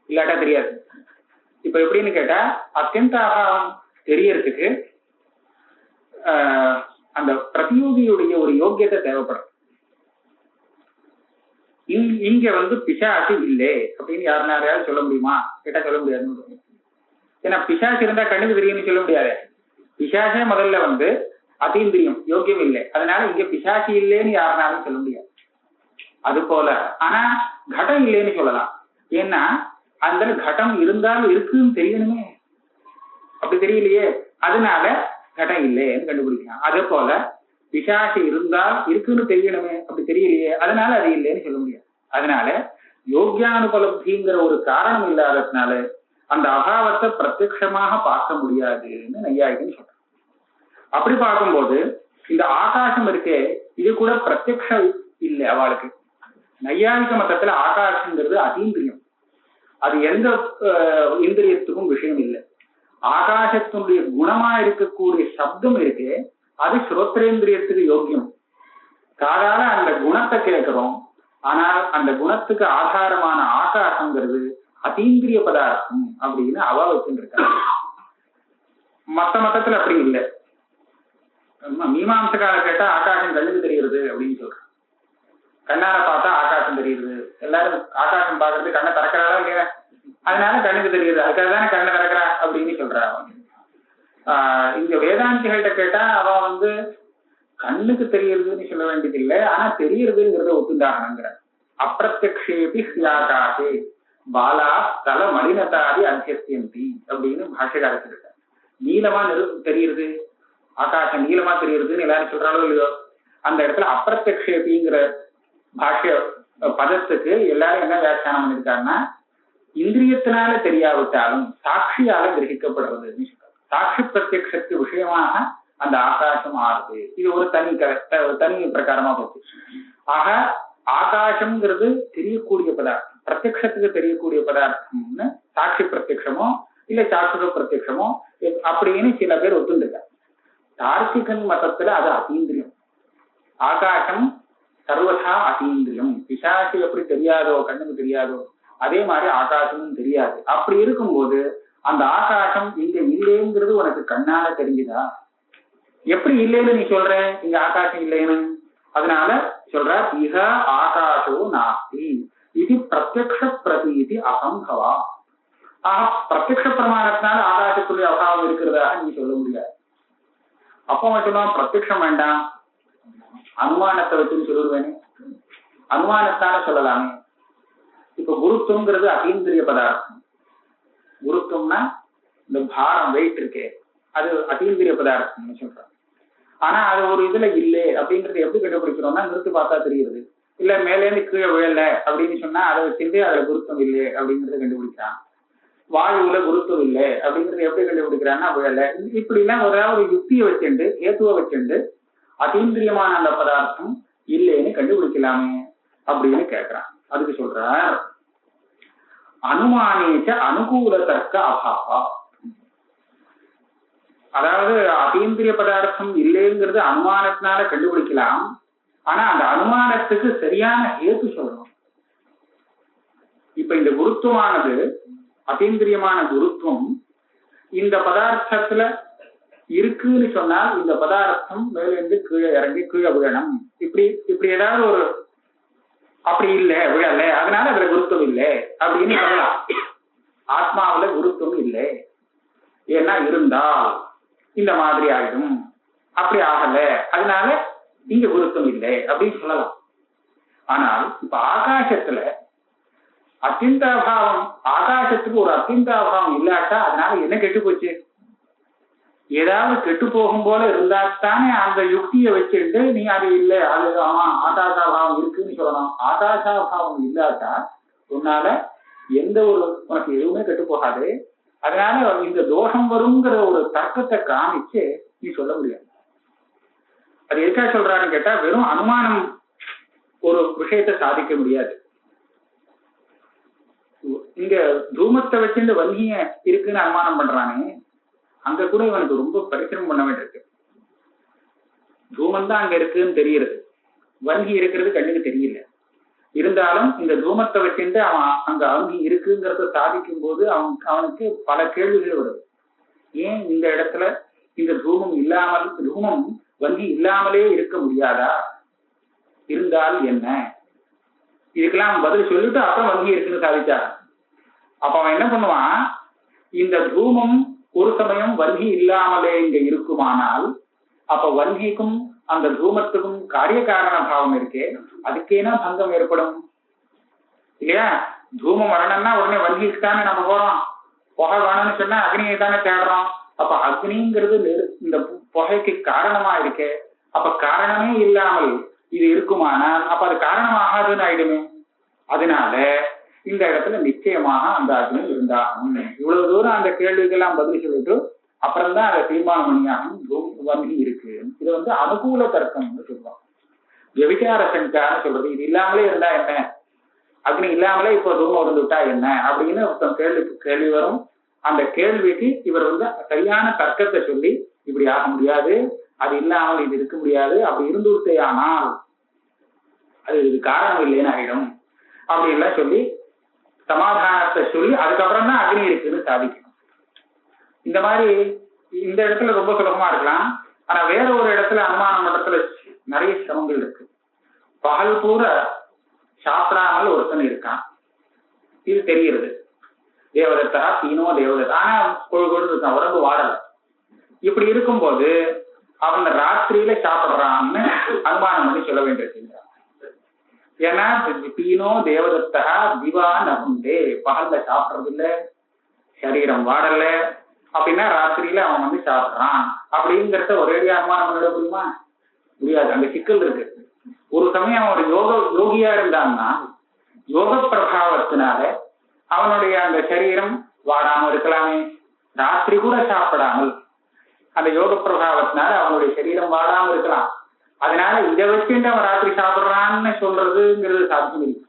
S2: இல்லாட்டா தெரியாது. இப்ப எப்படின்னு கேட்டா அத்தியந்த அபாவம் தெரியறதுக்கு அந்த பிரதியோகியுடைய ஒரு யோக்கியத்தை தேவைப்படும். இங்க பிசாசு இல்லை அப்படின்னு யாருனாரையாவது சொல்ல முடியுமா? கேட்டா சொல்ல முடியாதுன்னு. ஏன்னா பிசாசு இருந்தா கண்ணுக்கு தெரியும்னு சொல்ல முடியாது. பிசாசே முதல்ல அதீந்திரியம், யோக்கியம் இல்லை. அதனால இங்க பிசாசு இல்லைன்னு யாருனாலும் சொல்ல முடியாது. அது போல ஆனா கடம் இல்லைன்னு சொல்லலாம். ஏன்னா அந்த கடம் இருந்தாலும் இருக்குன்னு தெரியணுமே. அப்படி தெரியலையே, அதனால கடம் இல்லைன்னு கண்டுபிடிக்கலாம். அதே போல பிசாசு இருந்தால் இருக்குன்னு தெரியணுமே, அப்படி தெரியலையே, அதனால அது இல்லைன்னு சொல்ல முடியாது. அதனால யோகியானுபலப்திங்கிற ஒரு காரணம் இல்லாததுனால அந்த அபாவத்தை பிரத்யட்சமாக பார்க்க முடியாதுன்னு நையாயிகன்னு சொல்றாங்க. அப்படி பார்க்கும்போது இந்த ஆகாசம் இருக்கே, இது கூட பிரத்யக்ஷம் இல்லை அவளுக்கு. நையாயிக மதத்துல ஆகாசங்கிறது அதீந்திரியம், அது எந்த இந்திரியத்துக்கும் விஷயம் இல்லை. ஆகாசத்தினுடைய குணமா இருக்கக்கூடிய சப்தம் இருக்கு, அது ஸ்ரோத்ரேந்திரியத்துக்கு யோக்கியம். காதால அந்த குணத்தை கேட்கிறோம், ஆனால் அந்த குணத்துக்கு ஆதாரமான ஆகாசங்கிறது அதீந்திரிய பதார்த்தம் அப்படின்னு அவ வச்சுருக்காங்க. மத்த மதத்துல அப்படி இல்லை. மீமாம்சக்கால கேட்டா ஆகாசம் கண்ணுக்கு தெரியுது அப்படின்னு சொல்றாங்க. கண்ணால பார்த்தா ஆகாசம் தெரியுது, எல்லாரும் ஆகாசம் பாக்குறது கண்ணை திறக்கிறாளா இல்லையா, அதனால கண்ணுக்கு தெரியுது, அதுக்காக தானே கண்ணை திறக்கிறா அப்படின்னு சொல்றா. இங்க வேதாந்திகள்கிட்ட கேட்டா அவ கண்ணுக்கு தெரியறதுன்னு சொல்ல வேண்டியது இல்லை, ஆனா தெரியறதுங்கிறத ஒத்துண்டாகணுங்கிற. அப்பிரத்யக்ஷேபி ஸ்யாகாசே பாலா தல மலினதாதி அத்தியஸ்தி அப்படின்னு பாஷ்யக்காரர் இருக்காரு. நீளமா தெரியுது, ஆகாசம் நீளமா தெரியுதுன்னு எல்லாரும் சொல்றாலும் இல்லையோ, அந்த இடத்துல அப்பிரத்யக்ஷேபிங்கிற பாஷ்ய பதத்துக்கு எல்லாரும் என்ன வியாக்கியானம் பண்ணிருக்காருன்னா, இந்திரியத்தினால தெரியாவிட்டாலும் சாட்சியால கிரகிக்கப்படுறதுன்னு சொல்றாரு. சாட்சி பிரத்யக்ஷத்துக்கு விஷயமாக அந்த ஆகாசம் ஆறுது. இது ஒரு தனி பிரகாரமா போச்சு. ஆக ஆகாசம்ங்கிறது தெரியக்கூடிய பதார்த்தம், பிரத்யக்ஷத்துக்கு தெரியக்கூடிய பதார்த்தம்னு சாட்சி பிரத்யக்ஷமோ இல்ல சாட்சுக பிரத்யக்ஷமோ அப்படின்னு சில பேர் ஒத்துண்டிருக்காங்க. தார்க்கிகன் மதத்துல அது அதீந்திரியம். ஆகாசம் சர்வதா அதீந்திரியம். பிசாசு எப்படி தெரியாதோ, கண்ணுக்கு தெரியாதோ, அதே மாதிரி ஆகாசமும் தெரியாது. அப்படி இருக்கும்போது அந்த ஆகாசம் இங்க இல்லைங்கிறது உனக்கு கண்ணால தெரிஞ்சுதா? எப்படி இல்லைன்னு நீ சொல்ற, இங்க ஆகாசம் இல்லைன்னு? அதனால சொல்ற இஹ ஆகாசோ நாஸ்தி இது பிரத்யக்ஷ பிரதீதி அசம்பவா. ஆக பிரத்யக்ஷ பிரமாணத்தினால ஆகாசத்துடைய அபாவம் இருக்கிறதாக நீ சொல்ல முடியாது. அப்போ அவன் சொல்லுவான் பிரத்யக்ஷம் வேண்டாம், அனுமானத்தை வச்சுன்னு சொல்லுவேனே, அனுமானத்தால சொல்லலாமே. இப்ப குருத்துவங்கிறது அதீந்திரிய பதார்த்தம். குருத்துவம்னா இந்த பாரம் வெயிட் இருக்கே, அது அதீந்திரிய பதார்த்தம்னு சொல்றாங்க. ஆனா அது ஒரு இதுல இல்லை அப்படிங்கறது எப்படி கண்டுபிடிக்கிறோம்னா, நிறுத்து பார்த்தா தெரியுது. இல்ல மேலேருந்து கீழே விழல அப்படின்னு சொன்னா அதை வச்சுட்டு அதுல குருத்தம் இல்லை அப்படிங்கறத கண்டுபிடிக்கிறான். வாயுல குருத்தம் இல்லை அப்படிங்கறது எப்படி கண்டுபிடிக்கிறான்னா விழல. இப்படி எல்லாம் ஒரு யுக்தியை வச்சுண்டு ஏத்துவ வச்சுண்டு அதீந்திரியமான அந்த பதார்த்தம் இல்லைன்னு கண்டுபிடிக்கலாமே அப்படின்னு கேட்கிறான். அதுக்கு சொல்றார் அனுமானேச்ச அனுகூல தர்க்க அபாவா. அதாவது அதீந்திரிய பதார்த்தம் இல்லைங்கிறது அனுமானத்தினால கண்டுபிடிக்கலாம், ஆனா அந்த அனுமானத்துக்கு சரியான ஹேத்து சொல்லணும். இப்ப இந்த குருத்துவமானது அதீந்திரியமான குருத்துவம் இந்த பதார்த்தத்துல இருக்குன்னு சொன்னால் இந்த பதார்த்தம் மேலிருந்து கீழே இறங்கி கீழே விழணும், இப்படி ஏதாவது ஒரு அப்படி இல்லை விழல, அதனால அதுல குருத்துவம் இல்லை அப்படின்னு சொல்லலாம். ஆத்மாவில குருத்துவம் இல்லை, ஏன்னா இருந்தால் இந்த மாதிரி ஆயிடும், அப்படி ஆகல அதனால இங்க குருத்துவம் இல்லை அப்படின்னு சொல்லலாம். ஆனால் இப்ப ஆகாசத்துல அத்தியந்தாபாவம், ஆகாசத்துக்கு ஒரு அத்தியந்தாபாவம் இல்லாட்டா அதனால என்ன கெட்டு போச்சு? ஏதாவது கெட்டு போகும் போல இருந்தாத்தானே அந்த யுக்தியை வச்சுட்டு நீ அது இல்லை அது ஆமா ஆகாசாபாவம் இருக்குன்னு சொல்லணும். ஆகாசாபாவம் இல்லாட்டா உன்னால எந்த ஒரு உனக்கு எதுவுமே கெட்டு போகாது. அதனால இந்த தோஷம் வருங்கிற ஒரு தர்க்கத்தை காமிச்சு நீ சொல்ல முடியாது. அது எதுக்காக சொல்றாருன்னு கேட்டா, வெறும் அனுமானம் ஒரு விஷயத்தை சாதிக்க முடியாது. இங்க தூமத்தை வச்சுட்டு வன்னிய இருக்குன்னு அனுமானம் பண்றானே, அங்க கூட இவனுக்கு ரொம்ப பரிசிரமம் பண்ண வேண்டியிருக்கு. தூமம் தான் அங்க இருக்குன்னு தெரியுது, வன்கி இருக்கிறது கண்ணுக்கு தெரியல. இருந்தாலும் இந்த தூமத்தை வச்சுட்டு அவன் அங்க வன்கி இருக்குங்கிறத சாதிக்கும் போது அவனுக்கு பல கேள்விகள் வருது. ஏன் இந்த இடத்துல இந்த தூமம் வன்கி இல்லாமலே இருக்க முடியாதா? இருந்தால் என்ன? இதுக்கெல்லாம் பதில் சொல்லிட்டு அப்புறம் வன்கி இருக்குன்னு சாதிச்சார். அப்ப அவன் என்ன பண்ணுவான், இந்த தூமம் ஒரு சமயம் வன்கி இல்லாமலே இங்க இருக்குமானால் அப்ப வன்கிக்கும் அந்த தூமத்துக்கும் காரிய காரண பாவம் இருக்கே, அதுக்கேனா பங்கம் ஏற்படும் இல்லையா? தூமம் வரணும்னா உடனே வன்கிக்கு தானே நம்ம போறோம். புகை வேணும்னு சொன்னா அக்னியை தானே தேடுறோம். அப்ப அக்னிங்கிறது இந்த புகைக்கு காரணமா இருக்கே. அப்ப காரணமே இல்லாமல் இது இருக்குமானால் அப்ப அது காரணமாகாதுன்னு ஆயிடுமே. அதனால இந்த இடத்துல நிச்சயமாக அந்த அக்னி இருந்தாகும். இவ்வளவு தூரம் அந்த கேள்விக்கெல்லாம் பதில் சொல்லிட்டு அப்புறம்தான் அதை தீர்மானம் பண்ணியாகும் வங்கி இருக்கு. இது அனுகூல தர்க்கம்னு சொல்லுவாங்க. விபச்சார சங்கான்னு சொல்றது. இது இல்லாமலே இருந்தா என்ன, அக்னி இல்லாமலே இப்போ தூமம் இருந்துட்டா என்ன அப்படின்னு கேள்வி வரும். அந்த கேள்விக்கு இவர் சரியான தர்க்கத்தை சொல்லி இப்படி ஆக முடியாது, அது இல்லாமல் இது இருக்க முடியாது, அப்படி இருந்துட்டே ஆனால் அது இது காரணம் இல்லைன்னு ஆயிடும் அப்படின்லாம் சொல்லி சமாதானத்தை சொல்லி அதுக்கப்புறம் தான் அக்னி இருக்குன்னு சாதிக்கணும். இந்த மாதிரி இந்த இடத்துல ரொம்ப சுலபமா இருக்கலாம். ஆனா வேற ஒரு இடத்துல அனுமான மண்டலத்துல நிறைய சிரமங்கள் இருக்கு. பகல் பூரா சாப்பிடாமல் ஒருத்தன் இருக்கான், இது தெரிகிறது. தேவதத்தா தீனோ தேவதத்தா, ஆனா கொழு இருக்கான், உடம்பு வாடல. இப்படி இருக்கும்போது அவன் ராத்திரியில சாப்பிடுறான்னு அனுமானம் பண்ணி சொல்ல வேண்டியிருக்கிறான். ஏன்னா தீனோ தேவதத்தா திவா நகுண்டே, பகல்ல சாப்பிடுறது இல்ல, சரீரம் வாடல, அப்படின்னா ராத்திரியில அவன் சாப்பிடுறான் அப்படிங்கிறத ஒரேடியா அனுமானம் பண்ணிட முடியுமா? முடியாது. அங்க சிக்கல் இருக்கு. ஒரு சமயம் அவன் ஒரு யோகியா இருந்தான்னா யோக பிரபாவத்தினால அவனுடைய அந்த சரீரம் வாடாம இருக்கலாமே. ராத்திரி கூட சாப்பிடாமல் அந்த யோக பிரபாவத்தினால அவனுடைய சரீரம் வாடாம இருக்கலாம். அதனால இதை வச்சுட்டு அவன் ராத்திரி சாப்பிடுறான்னு சொல்றதுங்கிறது சாத்தியம் இல்லை,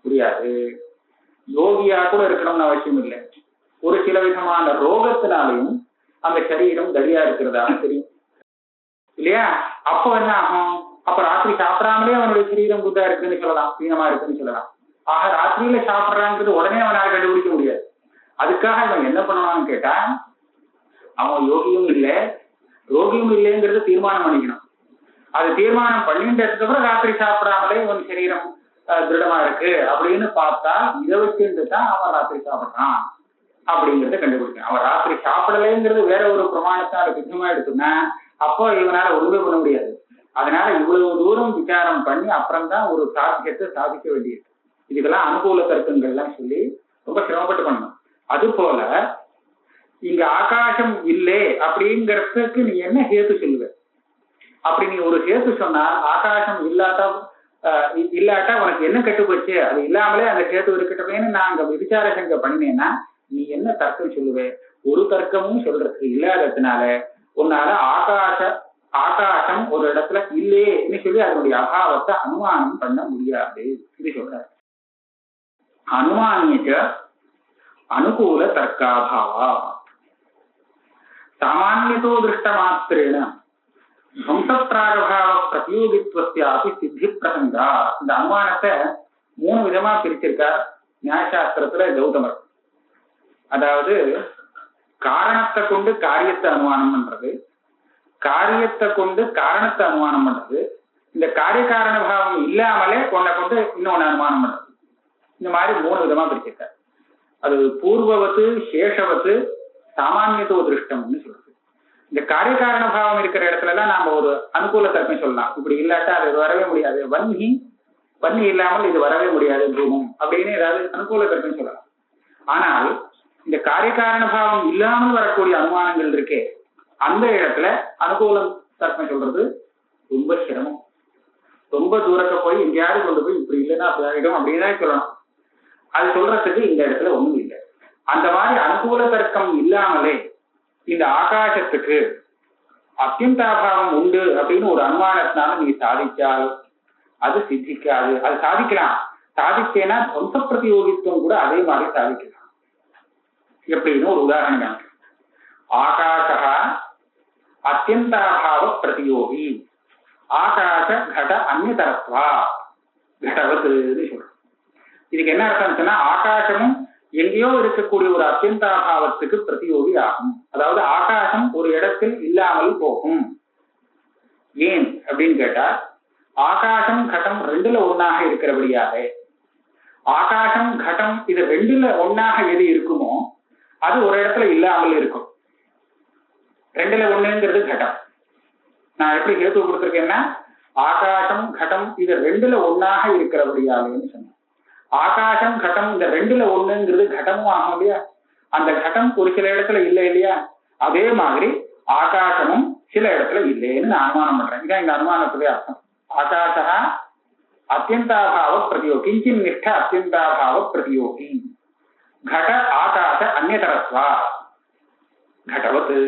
S2: முடியாது. யோகியா கூட இருக்கணும்னு அவசியம் இல்லை. ஒரு சில விதமான ரோகத்தினாலையும் அந்த சரீரம் தடியா இருக்கிறதா தெரியும் இல்லையா? அப்போ என்ன ஆகும்? அப்ப ராத்திரி சாப்பிடாமலே அவனுடைய சரீரம் குட்டா இருக்குன்னு சொல்லலாம், பீனமா இருக்குன்னு சொல்லலாம். ஆக ராத்திரியில சாப்பிடுறாங்கிறது உடனே அவனால் கண்டுபிடிக்க முடியாது. அதுக்காக இவன் என்ன பண்ணணும்னு கேட்டா, அவன் யோகியும் இல்லை ரோகியும் இல்லைங்கிறது தீர்மானம் பண்ணிக்கணும். அது தீர்மானம் பண்ணிட்டதுக்கு அப்புறம் ராத்திரி சாப்பிடாமலே இவன் சரீரம் திருடமா இருக்கு அப்படின்னு பார்த்தா இதை வச்சுட்டு தான் அவன் ராத்திரி சாப்பிடுறான் அப்படிங்கிறத கண்டுபிடிக்கணும். அவன் ராத்திரி சாப்பிடலைங்கிறது வேற ஒரு பிரமாணத்தால சித்தமா எடுத்துனா அப்போ இவனால ஒழுங்கு பண்ண முடியாது. அதனால இவ்வளவு தூரம் விசாரம் பண்ணி அப்புறம்தான் ஒரு சாத்தியத்தை சாதிக்க வேண்டியது. இதுக்கெல்லாம் அனுகூல தர்க்கங்கள்லாம் சொல்லி ரொம்ப சிரமப்பட்டு பண்ணணும். அது போல இங்க ஆகாசம் இல்லை அப்படிங்கிறதுக்கு நீ என்ன ஹேத்து சொல்லுவ? அப்படி நீ ஒரு ஹேத்து சொன்னால் ஆகாசம் இல்லாட்டா உனக்கு என்ன கட்டுப்போச்சு, அது இல்லாமலே அந்த ஹேத்து இருக்கட்டமேன்னு நான் அங்க விசார சங்க பண்ணினேன்னா நீ என்ன தர்க்கம் சொல்லுவ? ஒரு தர்க்கமும் சொல்றதுக்கு இல்லாததுனால உன்னால ஆகாசம் ஒரு இடத்துல இல்லேன்னு சொல்லி அதனுடைய அபாவத்தை அனுமானம் பண்ண முடியாது. இது சொல்ற அனுமானிய அனுகூல தர்க்காபாவா சாமானியதோ திருஷ்ட மாத்திரேன வம்சப்பிராகபாவ பிரதியோகித்வஸ்யாபி சித்தி பிரசங்கா. இந்த அனுமானத்தை 3 விதமா பிரிச்சிருக்கார் நியாயசாஸ்திரத்துல கௌதமர். அதாவது காரணத்தை கொண்டு காரியத்தை அனுமானம் பண்றது, காரியத்தை கொண்டு காரணத்தை அனுமானம் பண்றது, இந்த காரிய காரண பாவம் இல்லாமலே உன்னை கொண்டு இன்னொன்னு அனுமானம் பண்றது. இந்த மாதிரி 3 விதமா பிரிச்சிருக்காரு. அது பூர்வவத்து சேஷவத்து சாமானியத்துவ திருஷ்டம்னு சொல்றது. இந்த காரிய காரண பாவம் இருக்கிற இடத்துல எல்லாம் நாம ஒரு அனுகூல தர்க்கம் சொல்லலாம். இப்படி இல்லாட்டா அது வரவே முடியாது, வன்னி இல்லாமல் இது வரவே முடியாது பூமம் அப்படின்னு ஏதாவது அனுகூல தர்க்கம் சொல்லலாம். ஆனால் இந்த காரிய காரண பாவம் இல்லாமல் வரக்கூடிய அனுமானங்கள் இருக்கே, அந்த இடத்துல அனுகூலம் தர்க்கம் சொல்றது ரொம்ப சிரமம். ரொம்ப தூரத்தை போய் எங்கேயாவது கொண்டு போய் இப்படி இல்லைன்னா அப்படி ஆகிடும் அப்படின்னு சொல்லணும். அது சொல்றதுக்கு இந்த இடத்துல ஒண்ணும் இல்லை. அந்த மாதிரி அனுகூல தர்க்கம் இல்லாமலே இந்த ஆகாசத்துக்கு அத்தியந்தாபாவம் உண்டு அப்படின்னு ஒரு அனுமானத்தினால நீ சாதிச்சால் அது சித்திக்காது. அது சாதிக்கலாம், சாதிச்சேன்னா வம்ச பிரதியோகித்துவம் கூட அதே மாதிரி சாதிக்கலாம். எப்படின்னு ஒரு உதாரணம், ஆகாஷா அத்தியந்தாபாவ பிரதியோகி ஆகாச கட அந்நியதரத்வா கடவத்துன்னு சொல்றோம். இதுக்கு என்ன அர்த்தம் சொன்னா, ஆகாசமும் எங்கேயோ இருக்கக்கூடிய ஒரு அத்தியந்தாபாவத்துக்கு பிரதியோகி ஆகும். அதாவது ஆகாசம் ஒரு இடத்தில் இல்லாமல் போகும். ஏன் அப்படின்னு கேட்டா, ஆகாசம் கடம் 2ல ஒன்னாக இருக்கிறபடியாக ஆகாசம் கடம் இது 2ல ஒன்னாக எது இருக்குமோ அது ஒரு இடத்துல இல்லாமல் இருக்கும். 2ல 1ங்கிறது கடம். நான் எப்படி ஹேத்து கொடுத்திருக்கேன்னா, ஆகாசம் கடம் இது 2ல ஒன்னாக இருக்கிறபடியாலேன்னு சொன்னேன். ஆகாசம் கடம் இந்த 2ல 1ங்கிறது கடமும் ஆகும் இல்லையா? அந்த கடம் ஒரு சில இடத்துல இல்லை இல்லையா? அதே மாதிரி ஆகாசமும் சில இடத்துல இல்லைன்னு நான் அனுமானம் பண்றேன். இதான் இந்த அனுமானத்துடைய அர்த்தம். ஆகாசா அத்தியந்தாபாவ பிரதியோகி, கிஞ்சின் நிஷ்ட அத்தியந்தாபாவ பிரதியோகி, கட ஆகாச அந்நியதரத்வா கடவத்து.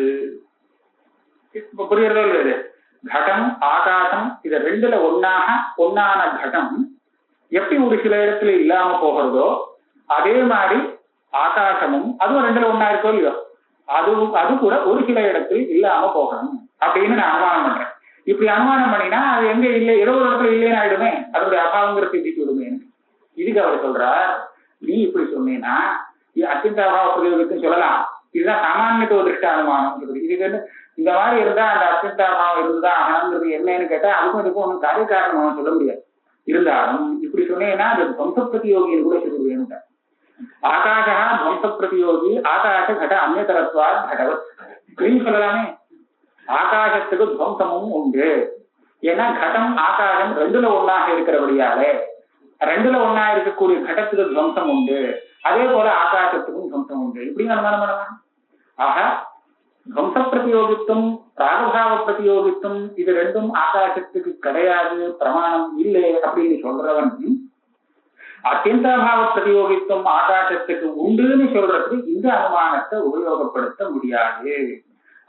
S2: இப்ப புரியுறதோ இல்லையா? கடம் ஆகாசம் இது ரெண்டுல ஒன்னான கடம் எப்படி ஒரு சில இடத்துல இல்லாம போகிறதோ அதே மாதிரி ஆகாசமும் அதுவும் ரெண்டுல ஒன்னா இருக்கோ இல்லையோ அது கூட ஒரு சில இடத்துல இல்லாம போகணும் அப்படின்னு நான் அனுமானம் பண்றேன். இப்படி அனுமானம் பண்ணினா அது எங்க இல்லை, ஏதோ ஒரு இடத்துல இல்லைன்னு ஆயிடுமே, அதோடைய அபாவங்கிற சித்திக்கு விடுமே. இதுக்கு அவர் சொல்றார், நீ இப்படி சொன்னீங்கன்னா அத்தியந்த அபாவ பிரயோகத்துன்னு சொல்லலாம். இதுதான் சாமானியத்துவ திருஷ்ட அனுமானம். இதுக்கு இந்த மாதிரி இருந்தா அந்த அத்தியந்த அபாவம் இருந்துதான் ஆகணுங்கிறது என்னன்னு கேட்டா அதுக்கும் இதுக்கும் ஒன்றும் காரிய காரணம் சொல்ல முடியாது. இருந்தாலும் இப்படி சொன்னீங்கன்னா அது துவம்ச பிரதியோகின்னு கூட சொல்லி வேணுங்க. ஆகாஷா துவம்ச பிரதியோகி, ஆகாஷ கட அந்நியதரத்வா கடவத் அப்படின்னு சொல்லலாமே. ஆகாசத்துக்கு துவம்சமும் உண்டு. ஏன்னா கடம் ஆகாசம் ரெண்டுல ஒன்னாக இருக்கிறபடியாலே ரெண்டுல ஒன்னா இருக்கக்கூடிய கடத்துக்கு துவம்சம் உண்டு. அதே போல ஆகாசத்துக்கும் துவம்சம் உண்டு. இப்படி அனுமானம் பண்ணலாம். ஆக துவம்ச பிரதியோகித்துவம் பிராகபாவ பிரதியோகித்துவம் இது ரெண்டும் ஆகாசத்துக்கு கிடையாது, பிரமாணம் இல்லை அப்படின்னு சொல்றவன் அத்தியந்தாபாவ பிரதியோகித்துவம் ஆகாசத்துக்கு உண்டுன்னு சொல்றதுக்கு இந்த அனுமானத்தை உபயோகப்படுத்த முடியாது.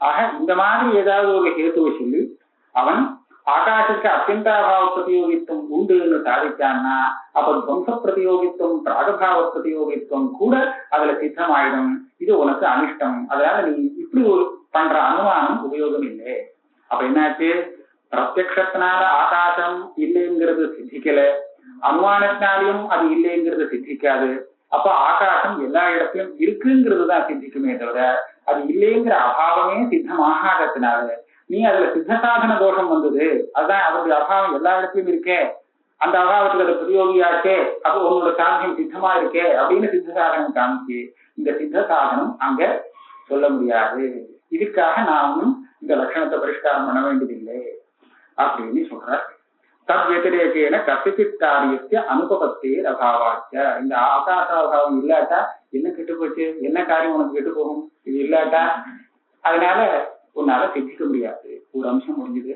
S2: ஆக இந்த மாதிரி ஏதாவது ஒரு ஹேத்துவை சொல்லி அவன் ஆகாசத்துக்கு அத்தியந்தாபாவ பிரதியோகித்துவம் உண்டுன்னு சாதிச்சான்னா அப்ப துவம்ச பிரதியோகித்துவம் பிராகபாவ பிரதியோகித்துவம் கூட அதுல சித்தமாயிடும். இது உனக்கு அனிஷ்டம். அதனால நீ இப்படி ஒரு பண்ற அனுமானம் உபயோகம் இல்லை. அப்ப என்னாச்சு, பிரத்யக்ஷத்தினால ஆகாசம் இல்லைங்கிறது சித்திக்கல, அனுமானத்தினாலையும் அது இல்லைங்கிறது சித்திக்காது. அப்ப ஆகாசம் எல்லா இடத்திலும் இருக்குங்கிறது தான் சித்திக்குமே தவிர அது இல்லைங்கிற அபாவமே சித்தமாகாததுனால நீ அதுல சித்த சாதன தோஷம் வந்தது, அதுதான் அதனுடைய அபாவம் எல்லா இடத்துலயும் இருக்கே, அந்த அபாவத்துக்கு அது பிரயோகியாச்சே, அப்போ உன்னோட சாதனம் சித்தமா இருக்கே அப்படின்னு சித்த சாதனம் காமிச்சு இந்த சித்த சாதனம் அங்க சொல்ல முடியாது. இதுக்காக நாமும் இந்த லட்சணத்தை பரிஷ்காரம் பண்ண வேண்டியதில்லை அப்படின்னு சொல்ற. தத் வத்திரேகேன கசித் காரியத்தை அனுபவத்தேர் அபாவாச்ச. இந்த ஆகாசாபாவம் இல்லாட்டா என்ன கெட்டு போச்சு, என்ன காரியம் உனக்கு கெட்டு போகும், இது இல்லாட்டா அதனால உன்னால சித்திக்க முடியாது. ஒரு அம்சம் முடிஞ்சது.